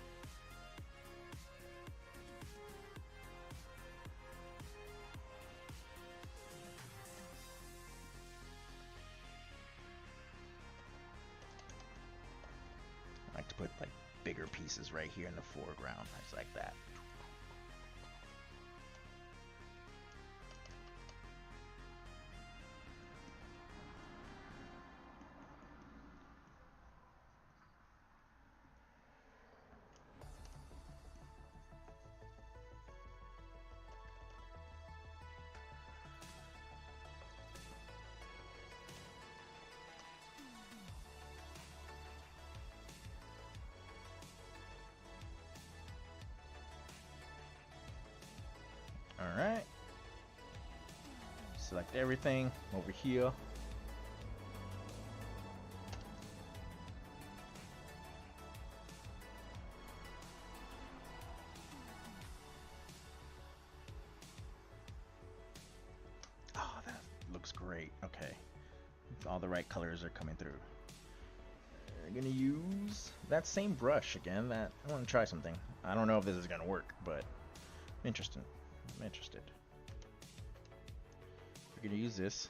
I like to put like bigger pieces right here in the foreground. It's like that. Alright. Select everything over here. Oh, that looks great. Okay. All the right colors are coming through. We're gonna use that same brush again. That I want to try something. I don't know if this is gonna work, but interesting. I'm interested. We're gonna use this.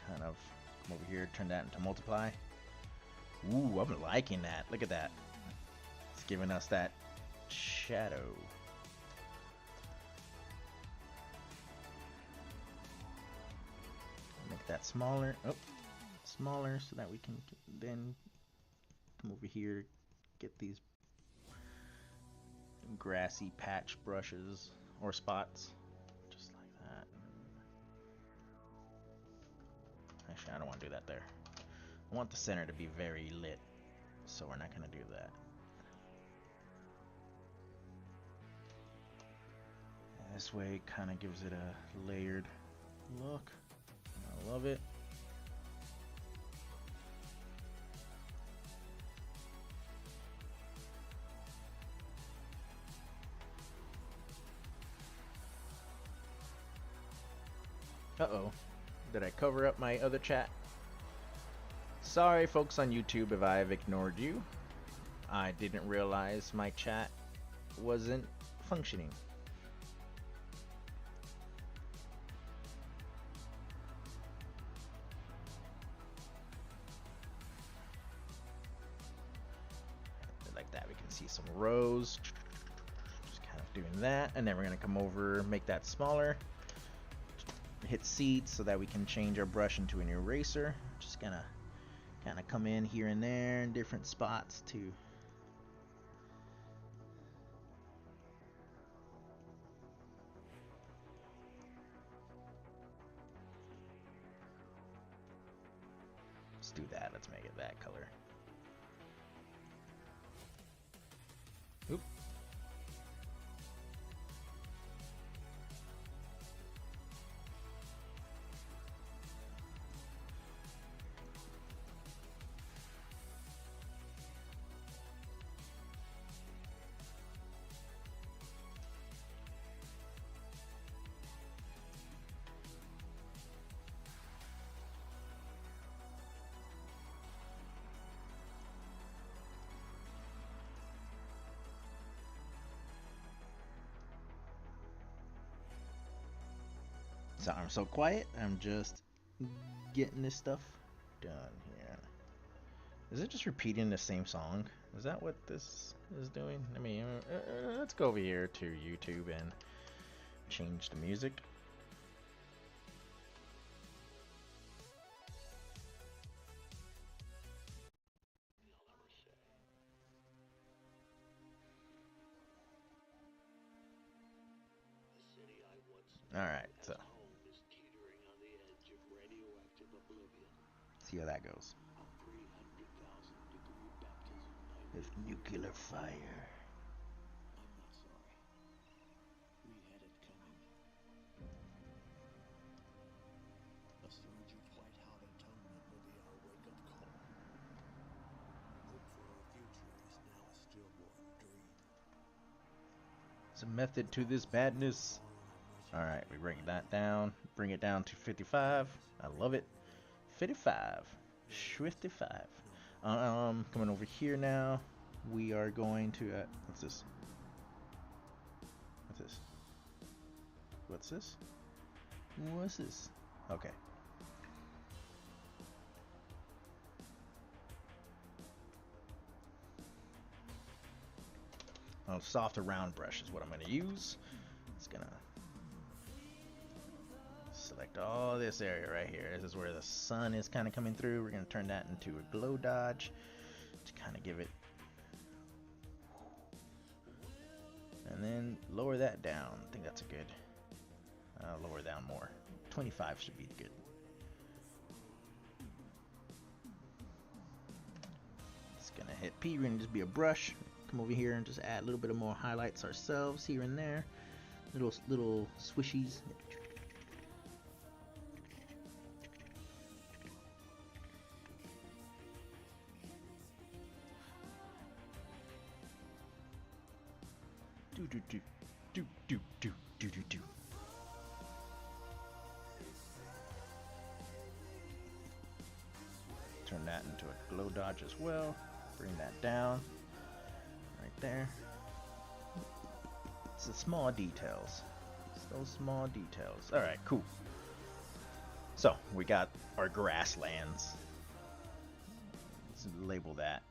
Kind of come over here, turn that into multiply. Ooh, I'm liking that. Look at that. It's giving us that shadow. Make that smaller. Oh, smaller so that we can then come over here, get these grassy patch brushes or spots, just like that. Actually, I don't want to do that there. I want the center to be very lit, so we're not going to do that. This way it kind of gives it a layered look. I love it. Uh-oh. Did I cover up my other chat? Sorry, folks on YouTube, if I have ignored you. I didn't realize my chat wasn't functioning. Like that, we can see some rows. Just kind of doing that, and then we're gonna come over, make that smaller. Hit seed so that we can change our brush into an eraser. Just gonna kind of come in here and there in different spots to let's do that. Let's make it that color. Oop. Sorry, I'm so quiet. I'm just getting this stuff done here. Is it just repeating the same song? Is that what this is doing? I mean, let's go over here to YouTube and change the music. Alright, so see how that goes. With nuclear fire. I'm not sorry. We had it coming. A surge of white-hot atonement will be our wake-up call. Hope for our future is now a stillborn dream. There's a method to this badness. Alright, we bring that down. Bring it down to 55. I love it. 55. 55. Coming over here now. We are going to what's this? What's this? What's this? What's this? Okay. A softer round brush is what I'm going to use. It's gonna select all this area right here. This is where the sun is kind of coming through. We're going to turn that into a glow dodge to kind of give it, and then lower that down. I think that's a good, lower down more. 25 should be good. It's gonna hit P. We're gonna just be a brush. Come over here and just add a little bit of more highlights ourselves here and there. Little swishies. Do. Turn that into a glow dodge as well. Bring that down. Right there. It's the small details. It's those small details. Alright, cool. So, we got our grasslands. Let's label that.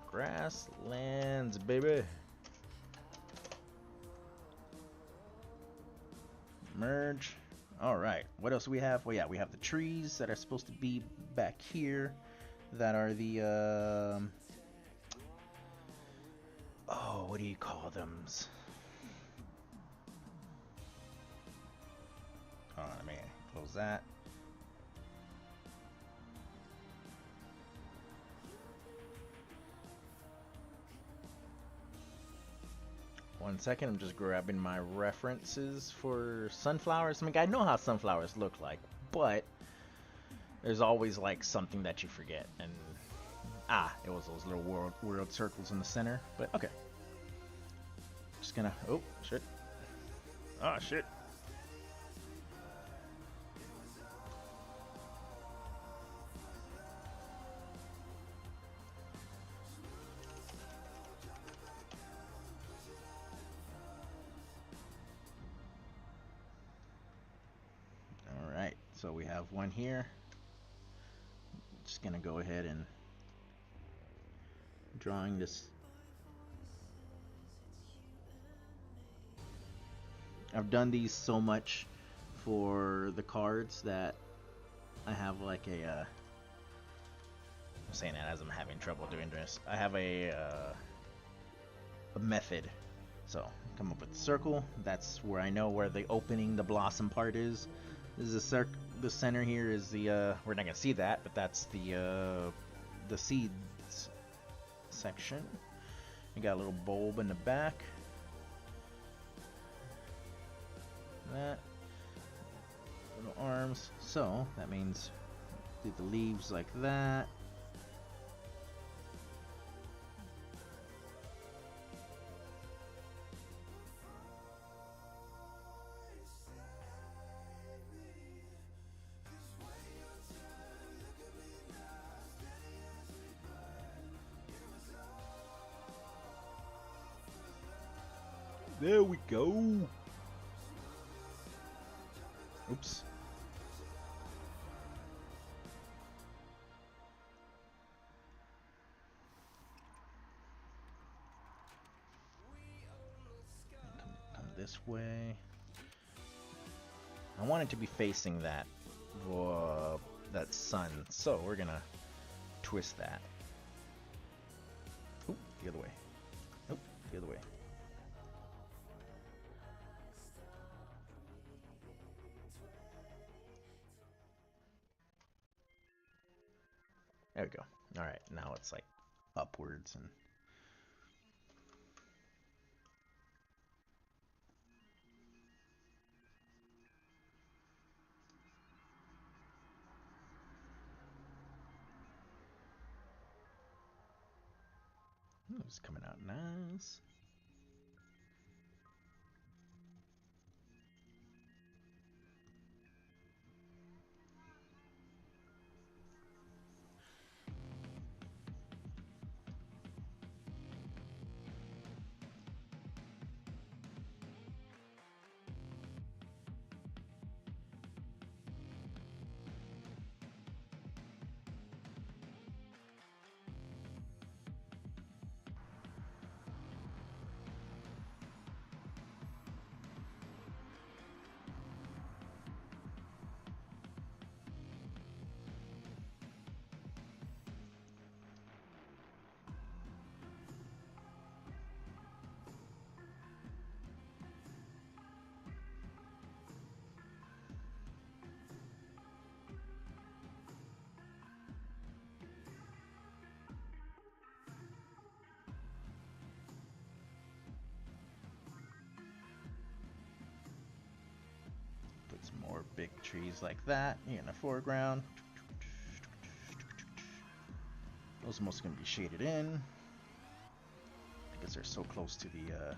Grasslands, baby. Merge. Alright, what else do we have? Well, yeah, we have the trees that are supposed to be back here. That are the, oh, what do you call them? Hold on, let me close that. 1 second. I'm just grabbing my references for sunflowers. I mean, I know how sunflowers look like, but there's always like something that you forget. And it was those little world circles in the center. But okay, just gonna. Oh shit! Oh shit! All right, so we have one here. Just gonna go ahead and drawing this. I've done these so much for the cards that I have like a. I'm saying that as I'm having trouble doing this. I have a method. So come up with the circle. That's where I know where the opening, the blossom part is. This is a the center here is the we're not gonna see that, but that's the seeds section. You got a little bulb in the back. That little arms. So that means do the leaves like that. There we go. Oops. Come this way. I want it to be facing that sun, so we're gonna twist that. Oop, the other way. Nope, the other way. There we go. Alright, now it's like upwards and it's coming out nice. Put some more big trees like that in the foreground. Those are mostly going to be shaded in because they're so close to the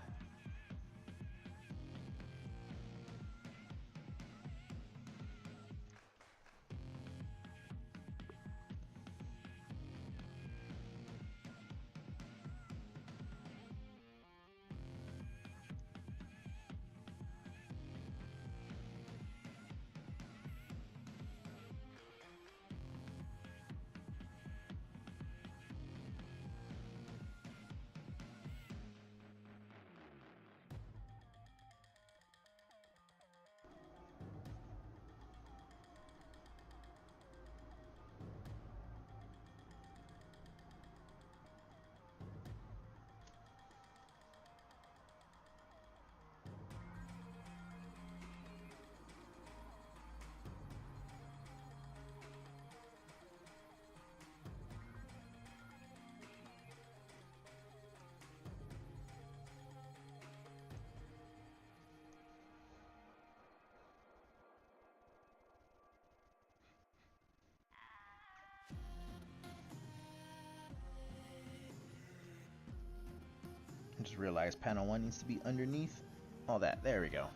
realized panel 1 needs to be underneath all that. There we go.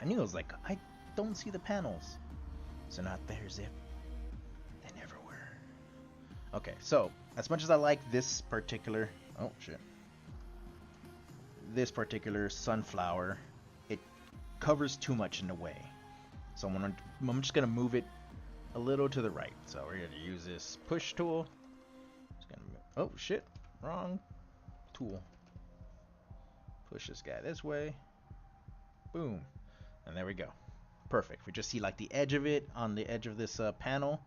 I knew, I was like, I don't see the panels. So not there, Zip. They never were. Okay, so as much as I like this particular, oh shit, this particular sunflower, it covers too much in the way. So I'm just gonna move it a little to the right. So we're gonna use this push tool. Just gonna oh shit, wrong tool. Push this guy this way. Boom, and there we go. Perfect. We just see like the edge of it on the edge of this panel,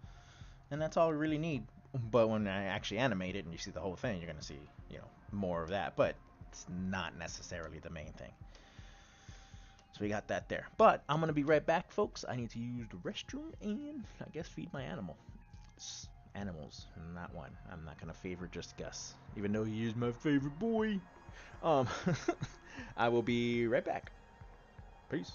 and that's all we really need. But when I actually animate it and you see the whole thing, you're gonna see, you know, more of that. But it's not necessarily the main thing. So we got that there. But I'm gonna be right back, folks. I need to use the restroom and I guess feed my animal. It's animals, not one. I'm not gonna favor just Gus, even though he is my favorite boy. Um, I will be right back. Peace.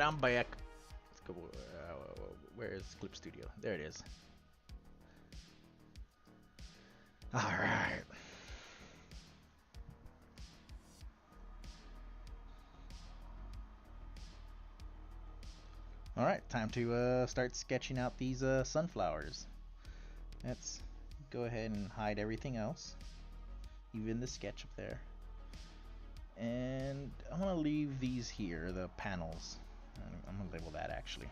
I'm back. Let's go. Where is Clip Studio? There it is. All right. All right, time to start sketching out these sunflowers. Let's go ahead and hide everything else, even the sketch up there. And I'm gonna leave these here, the panels. I'm gonna label that actually.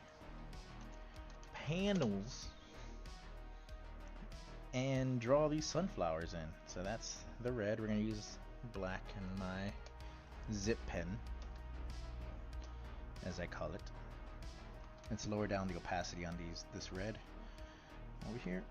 Panels. And draw these sunflowers in. So that's the red. We're gonna use black in my zip pen, as I call it. Let's lower down the opacity on this red over here.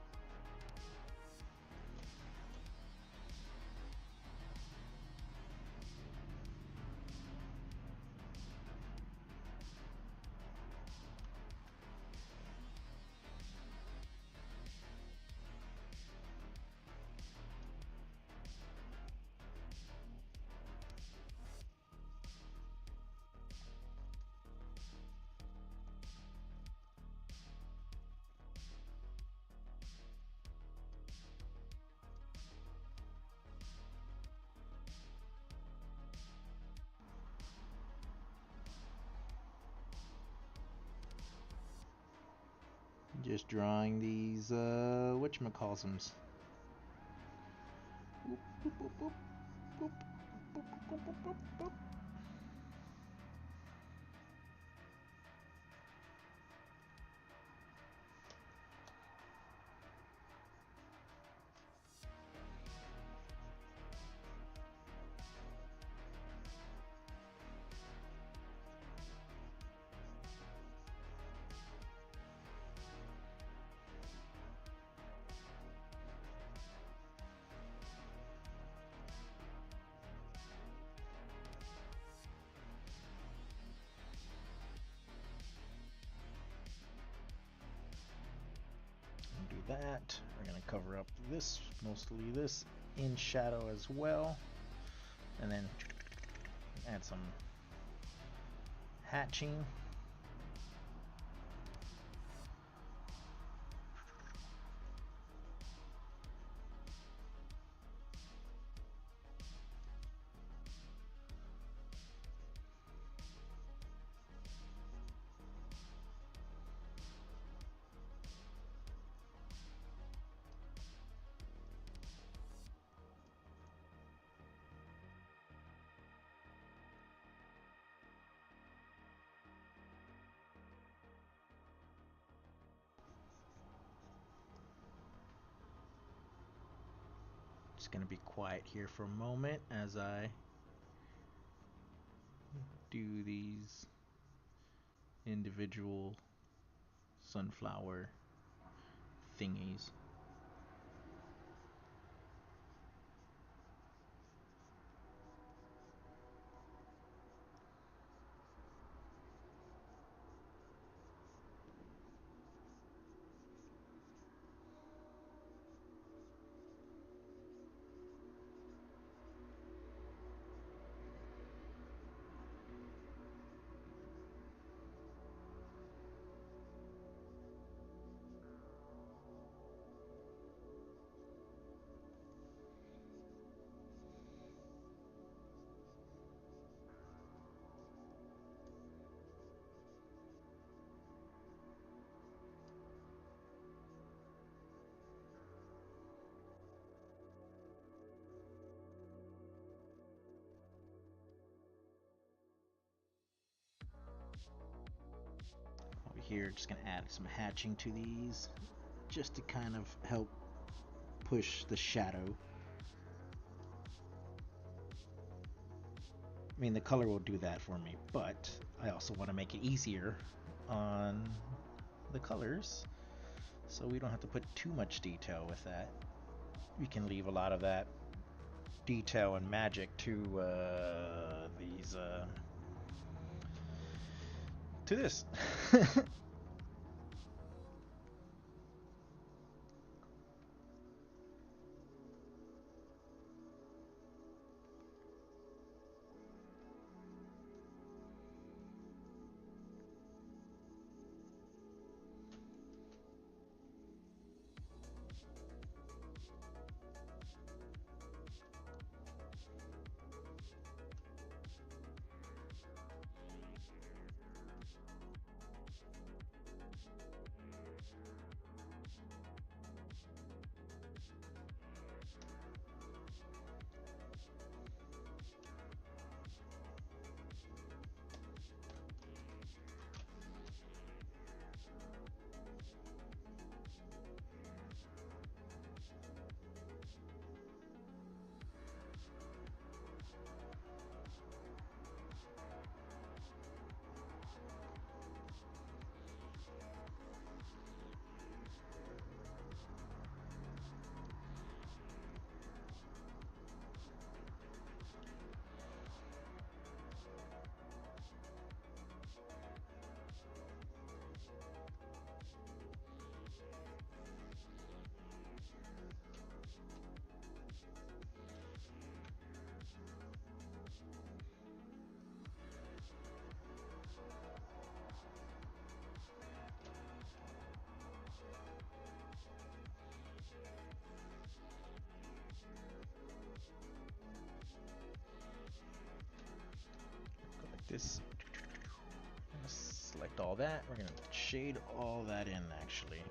Just drawing these whatchamacallsums. Boop, boop, boop, boop, boop, boop, boop, boop, boop, boop. Do that. We're gonna cover up this, mostly this, in shadow as well, and then add some hatching. Just gonna be quiet here for a moment as I do these individual sunflower thingies. Over here, just gonna add some hatching to these, just to kind of help push the shadow. I mean, the color will do that for me, but I also want to make it easier on the colors, so we don't have to put too much detail with that. We can leave a lot of that detail and magic to these to this. this. I'm gonna select all that. We're gonna shade all that in actually.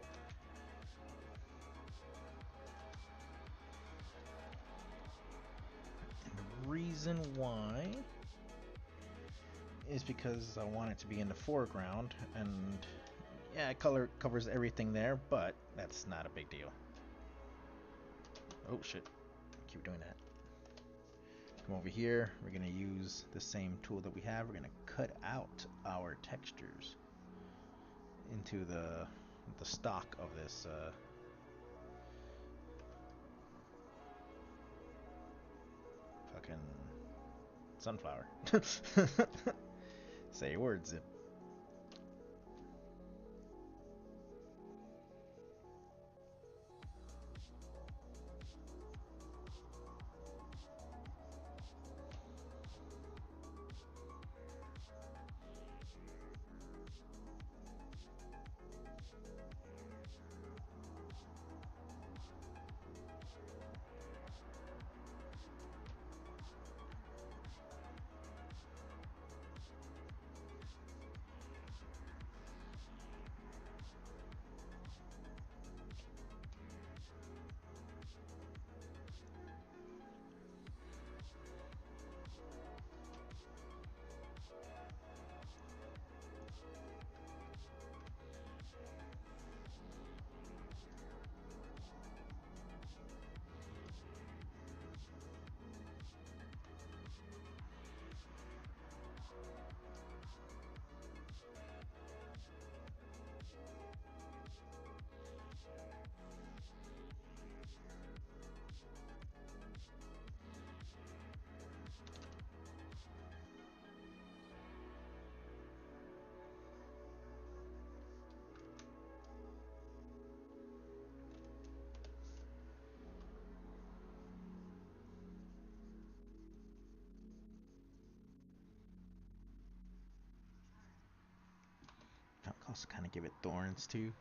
And the reason why is because I want it to be in the foreground, and yeah, color covers everything there, but that's not a big deal. Oh shit, keep doing that. Come over here, we're gonna use the same tool that we have. We're gonna cut out our textures into the stock of this fucking sunflower. Say words, Zip. I'll also kind of give it thorns too.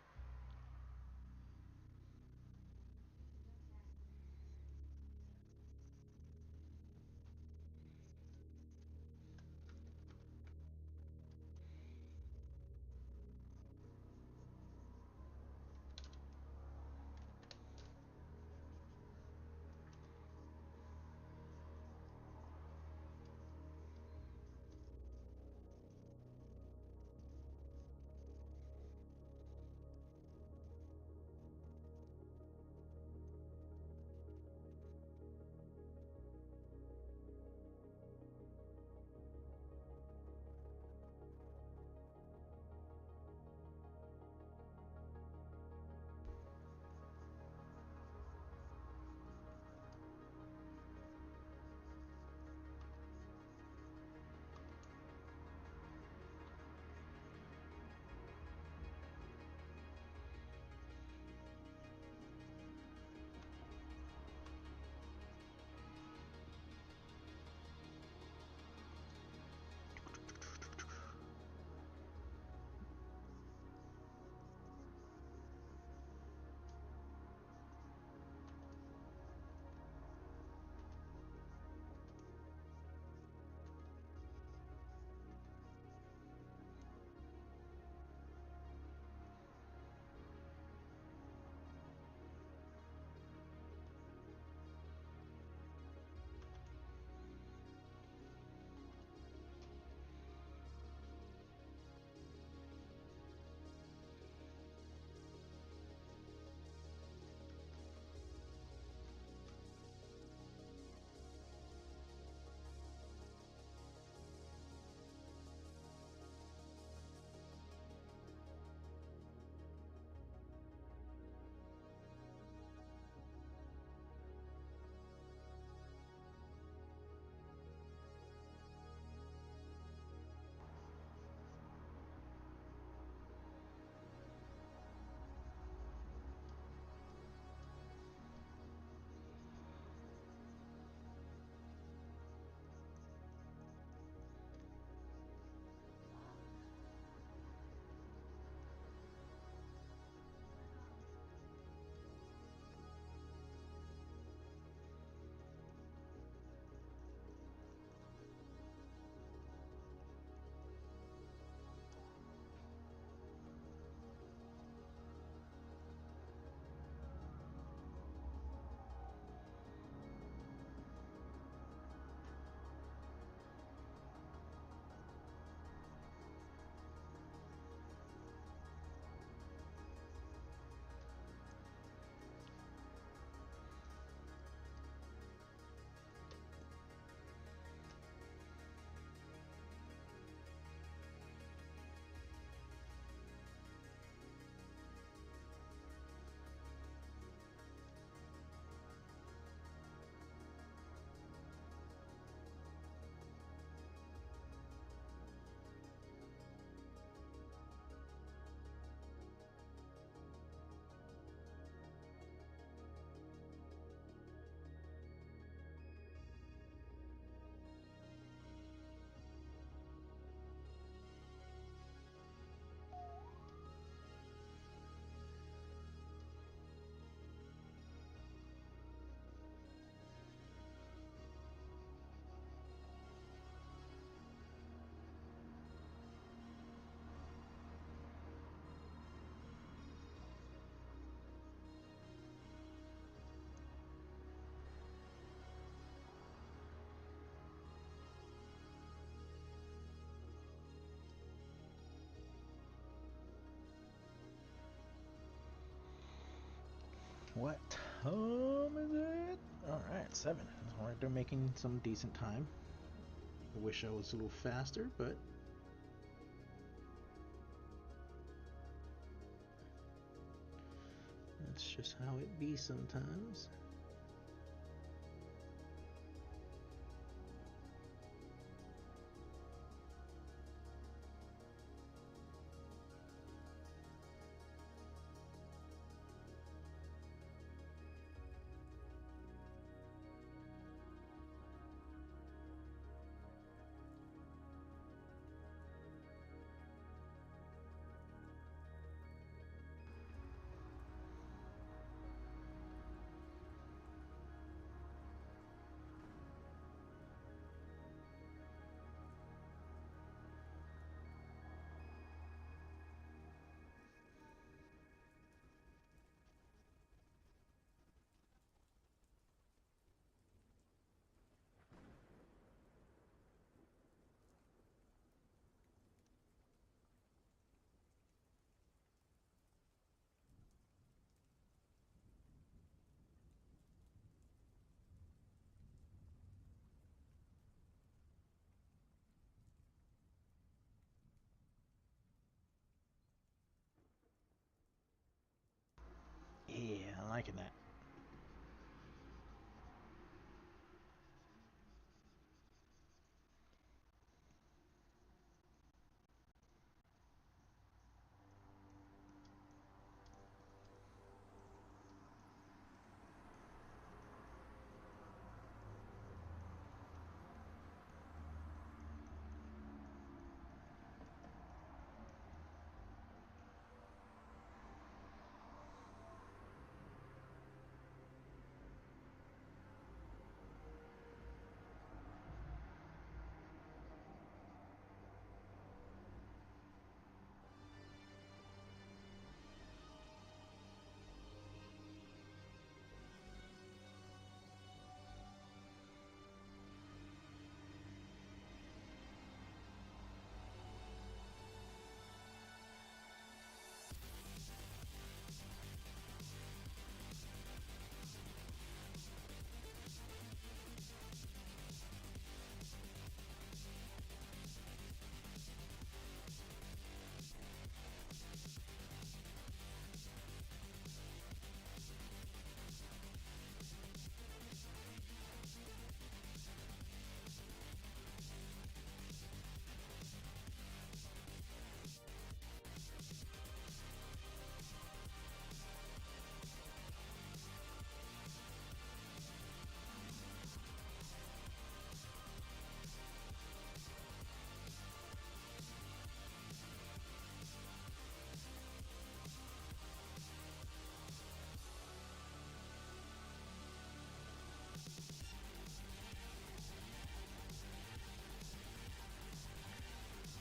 What time is it? Alright, 7. Alright, they're making some decent time. I wish I was a little faster, but that's just how it be sometimes. Yeah, I'm liking that.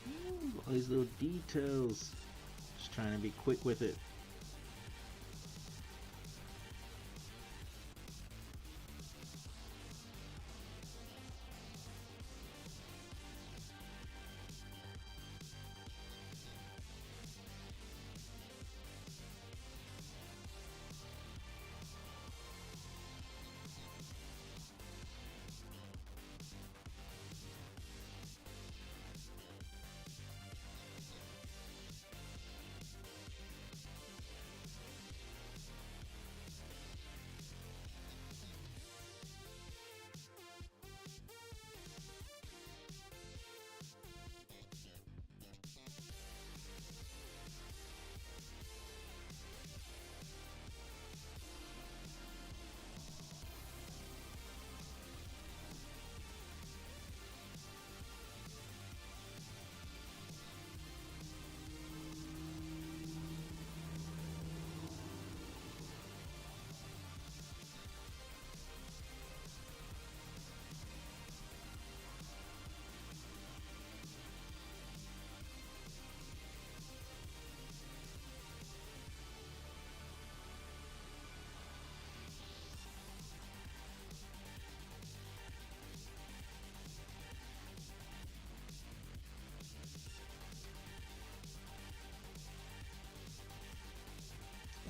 Ooh, all these little details. Just trying to be quick with it.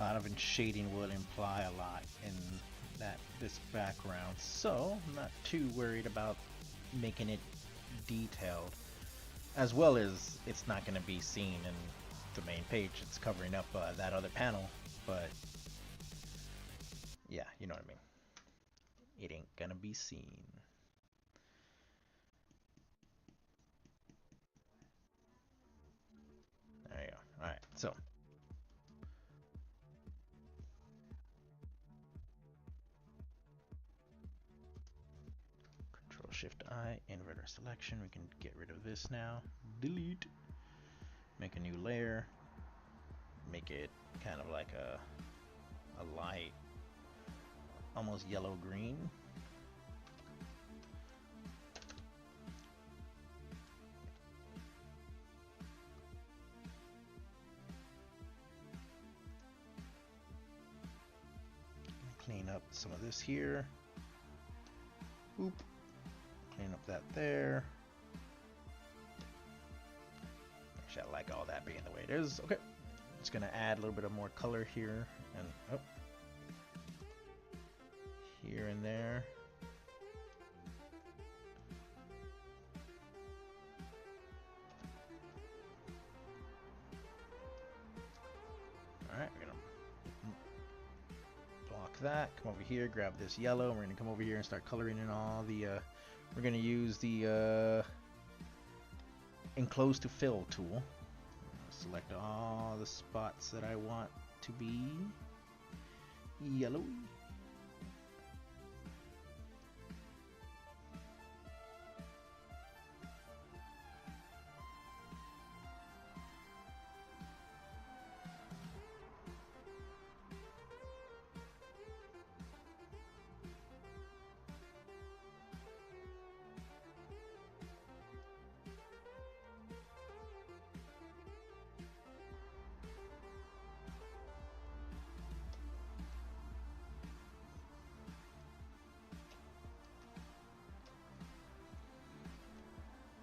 lot of shading will imply a lot in this background, so I'm not too worried about making it detailed, as well as it's not going to be seen in the main page. It's covering up that other panel, but yeah, you know what I mean. It ain't gonna be seen. There you go. Alright, so Control Shift I, inverter selection. We can get rid of this now. Delete. Make a new layer. Make it kind of like a light, almost yellow green. Clean up some of this here. Oop. Clean up that there. Actually, I like all that being the way it is. Okay. Just gonna add a little bit of more color here and oh, here and there. Alright, we're gonna block that. Come over here, grab this yellow. We're gonna come over here and start coloring in all the. We're gonna use the enclose to fill tool. Select all the spots that I want to be yellowy.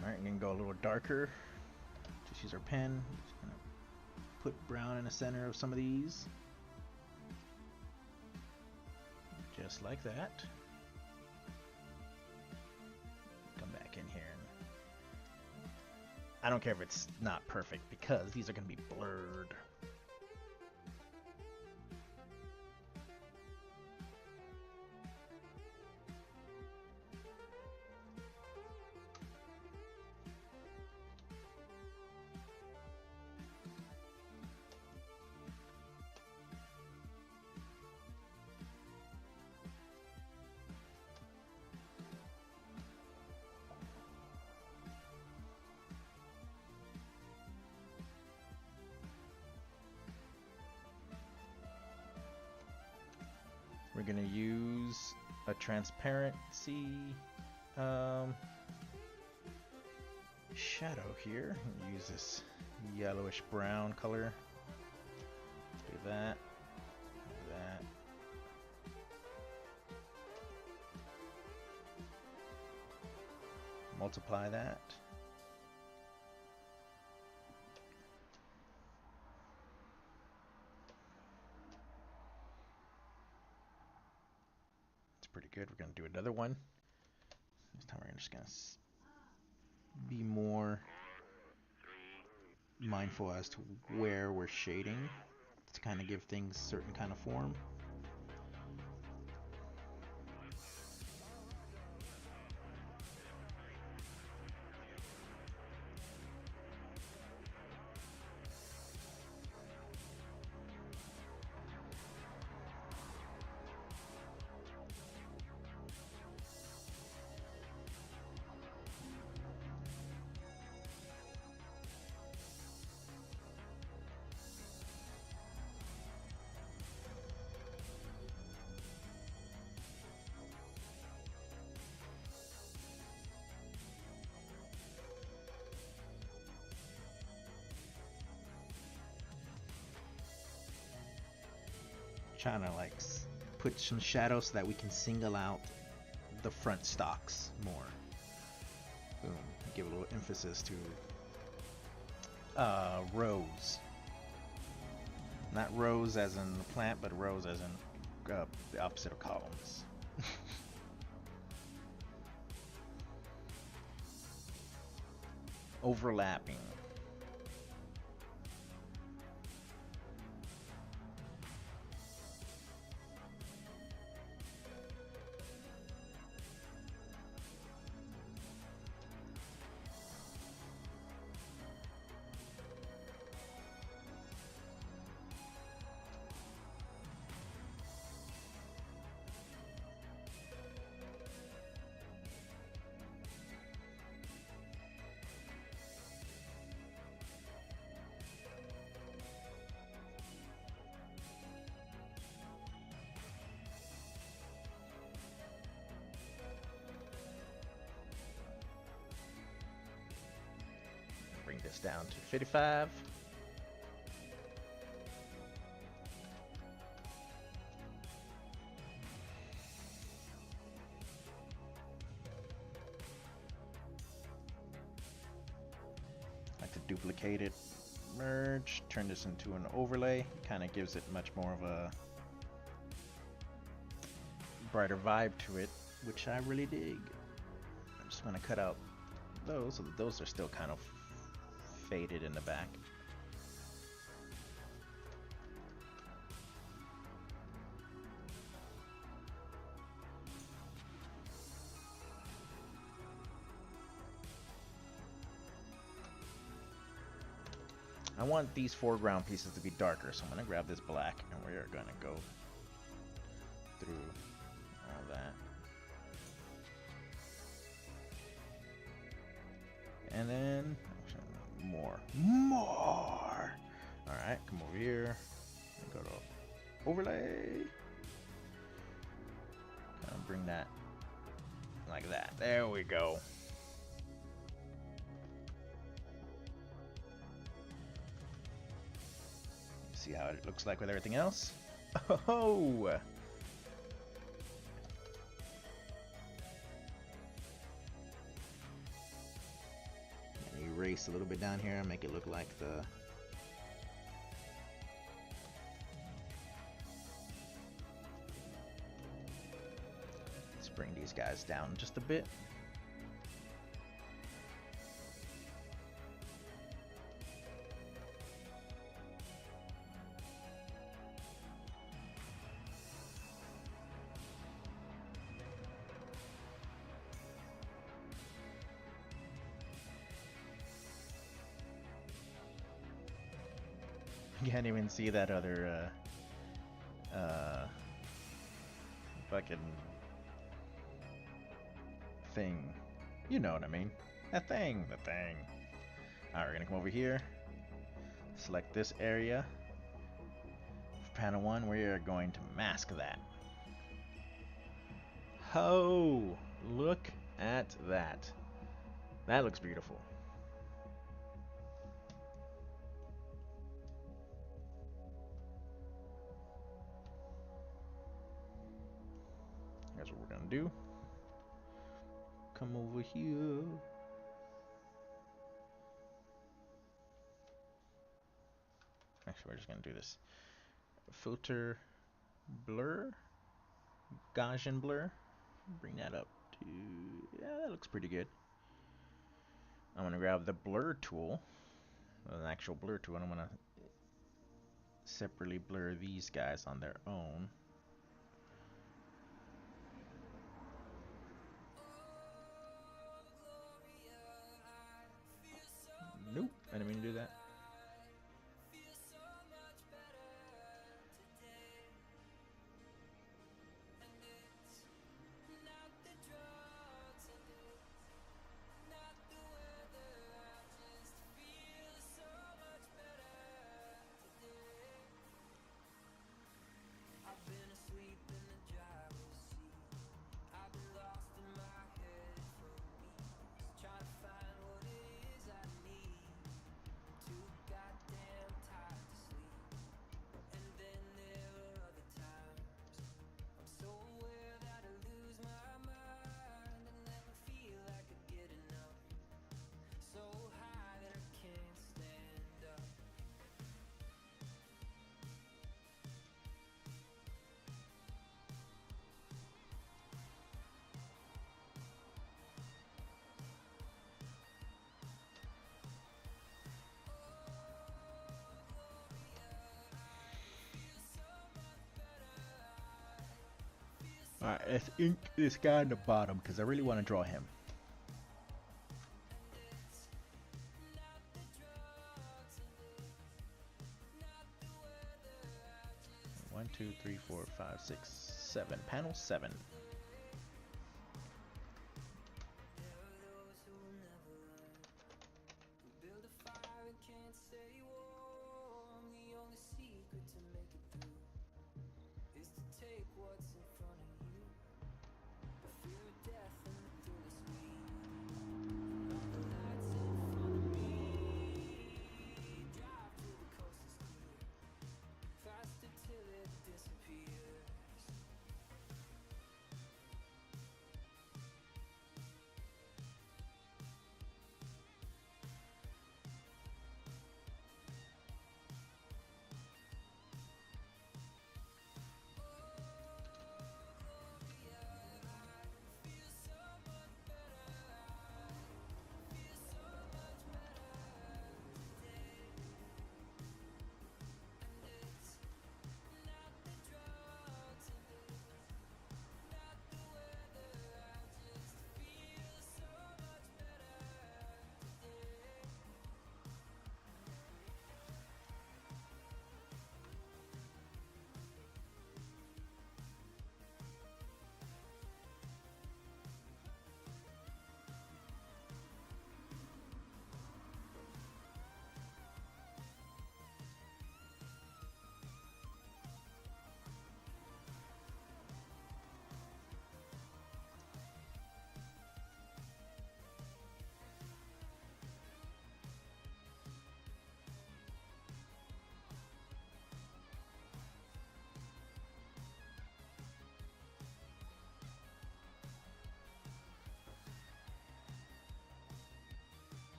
Alright, I'm gonna go a little darker. Just use our pen. Just gonna put brown in the center of some of these. Just like that. Come back in here. I don't care if it's not perfect because these are gonna be blurred. We're gonna use a transparency shadow here. Use this yellowish brown color. Do that. Do that. Multiply that. Pretty good. We're going to do another one. This time we're just going to be more mindful as to where we're shading to kind of give things a certain kind of form. Trying to like put some shadows so that we can single out the front stalks more. Boom. Give a little emphasis to rows, Not rows as in the plant, but rows as in the opposite of columns. Overlapping. Bring this down to 55. I like to duplicate it, merge, turn this into an overlay. Kind of gives it much more of a brighter vibe to it, which I really dig. I'm just gonna cut out those, so that those are still kind of faded in the back. I want these foreground pieces to be darker, so I'm going to grab this black and we are going to go through all that. And then more. Alright, come over here. Go to overlay. Kind of bring that like that. There we go. See how it looks like with everything else. Oh! Erase a little bit down here and make it look like the let's bring these guys down just a bit. You can't even see that other fucking thing. You know what I mean. The thing. Alright, we're gonna come over here. Select this area. For panel 1, we are going to mask that. Oh, look at that. That looks beautiful. Here's what we're gonna do. Come over here. Actually, we're just gonna do this. Filter, blur, Gaussian blur. Bring that up to, yeah, that looks pretty good. I'm gonna grab the blur tool, an actual blur tool, and I'm gonna separately blur these guys on their own. Nope, I didn't mean to do that. Alright, let's ink this guy on the bottom because I really want to draw him. One, two, three, four, five, six, seven. Panel 7.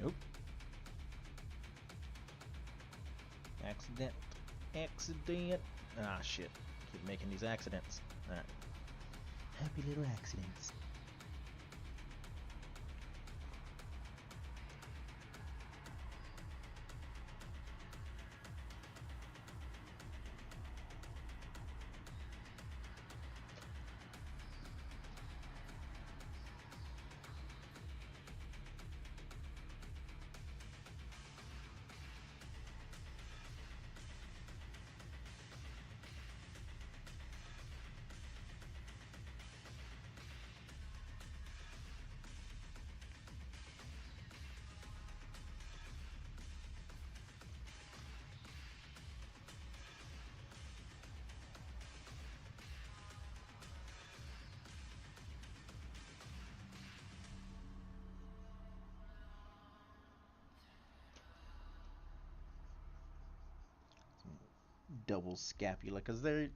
Nope. Accident. Accident. Ah, shit. Keep making these accidents. Alright. Happy little accidents. Double scapula, because they're,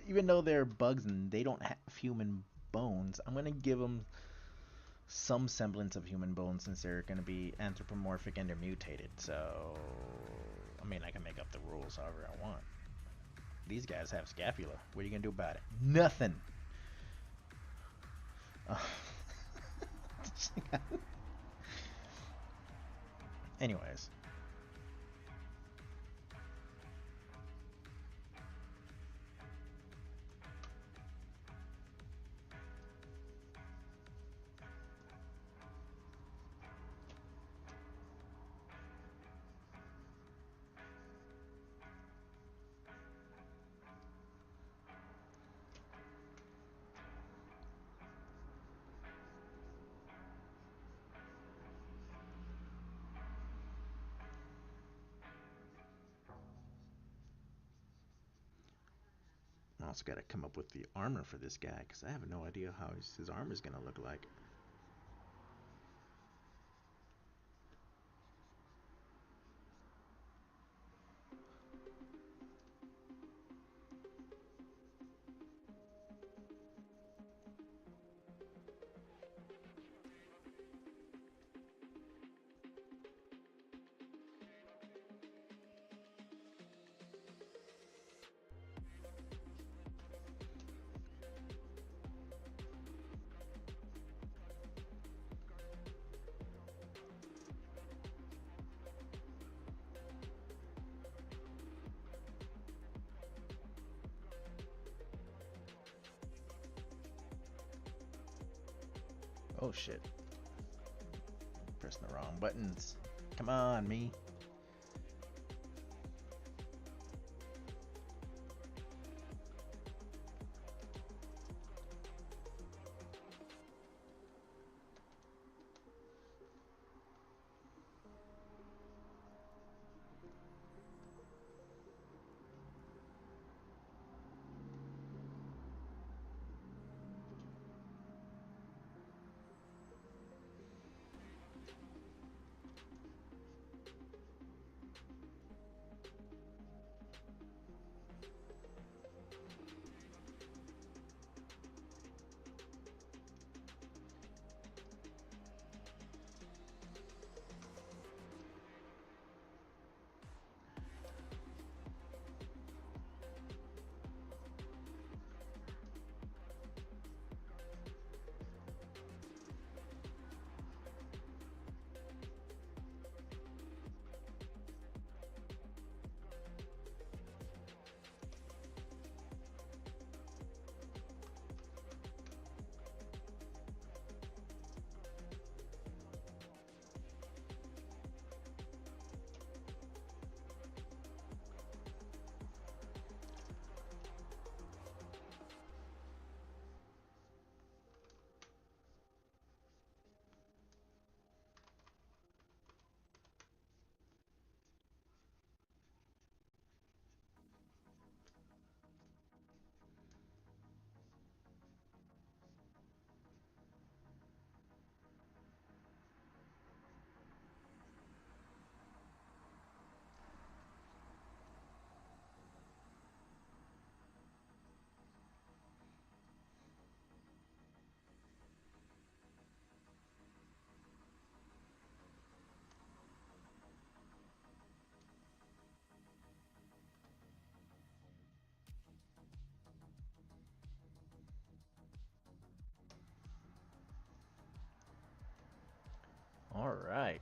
even though they're bugs and they don't have human bones, I'm gonna give them some semblance of human bones since they're going to be anthropomorphic and they're mutated. So, I mean, I can make up the rules however I want. These guys have scapula. What are you going to do about it? Nothing. Anyways. I also got to come up with the armor for this guy because I have no idea how his armor is going to look like. Oh shit. Pressing the wrong buttons. Come on, me. All right.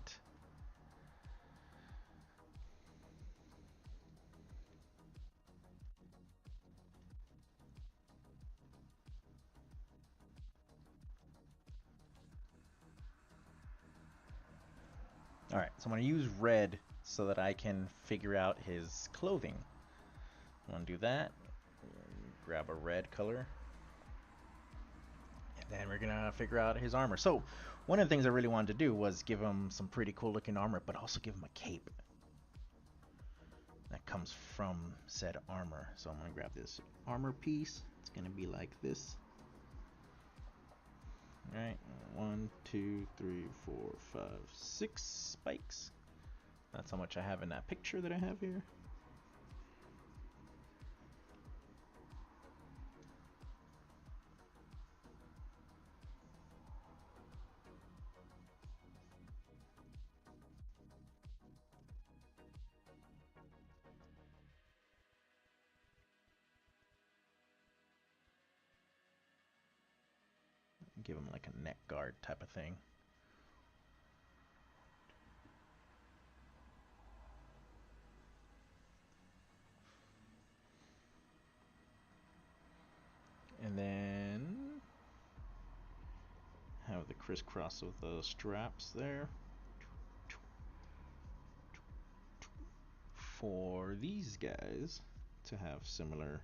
All right, so I'm going to use red so that I can figure out his clothing. I'm going to do that. Grab a red color. And then we're going to figure out his armor. So, one of the things I really wanted to do was give him some pretty cool looking armor, but also give him a cape that comes from said armor. So I'm going to grab this armor piece. It's going to be like this. All right, 1, 2, 3, 4, 5, 6 spikes. That's how much I have in that picture that I have here. give him like a neck guard type of thing. And then have the crisscross of the straps there. For these guys to have similar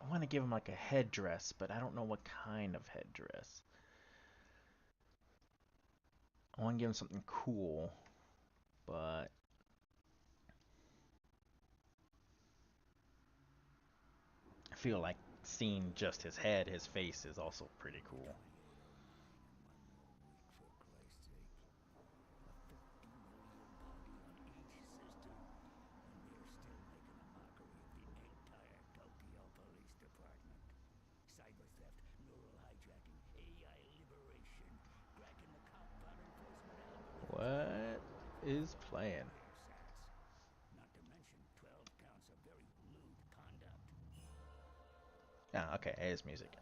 I want to give him like a headdress, but I don't know what kind of headdress. I want to give him something cool, but I feel like seeing just his head, his face is also pretty cool. What is playing? Ah, okay, it is music.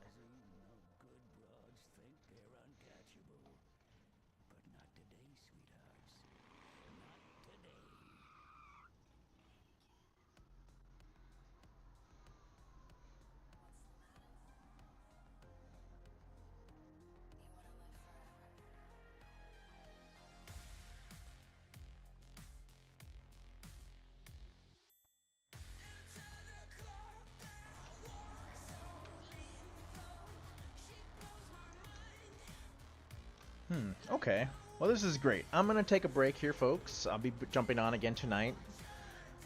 Okay. Well, this is great. I'm gonna take a break here, folks. I'll be jumping on again tonight.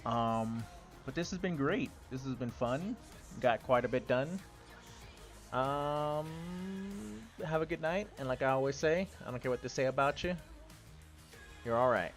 Um, but this has been great. This has been fun. Got quite a bit done. Have a good night, and like I always say, I don't care what they say about you. You're all right.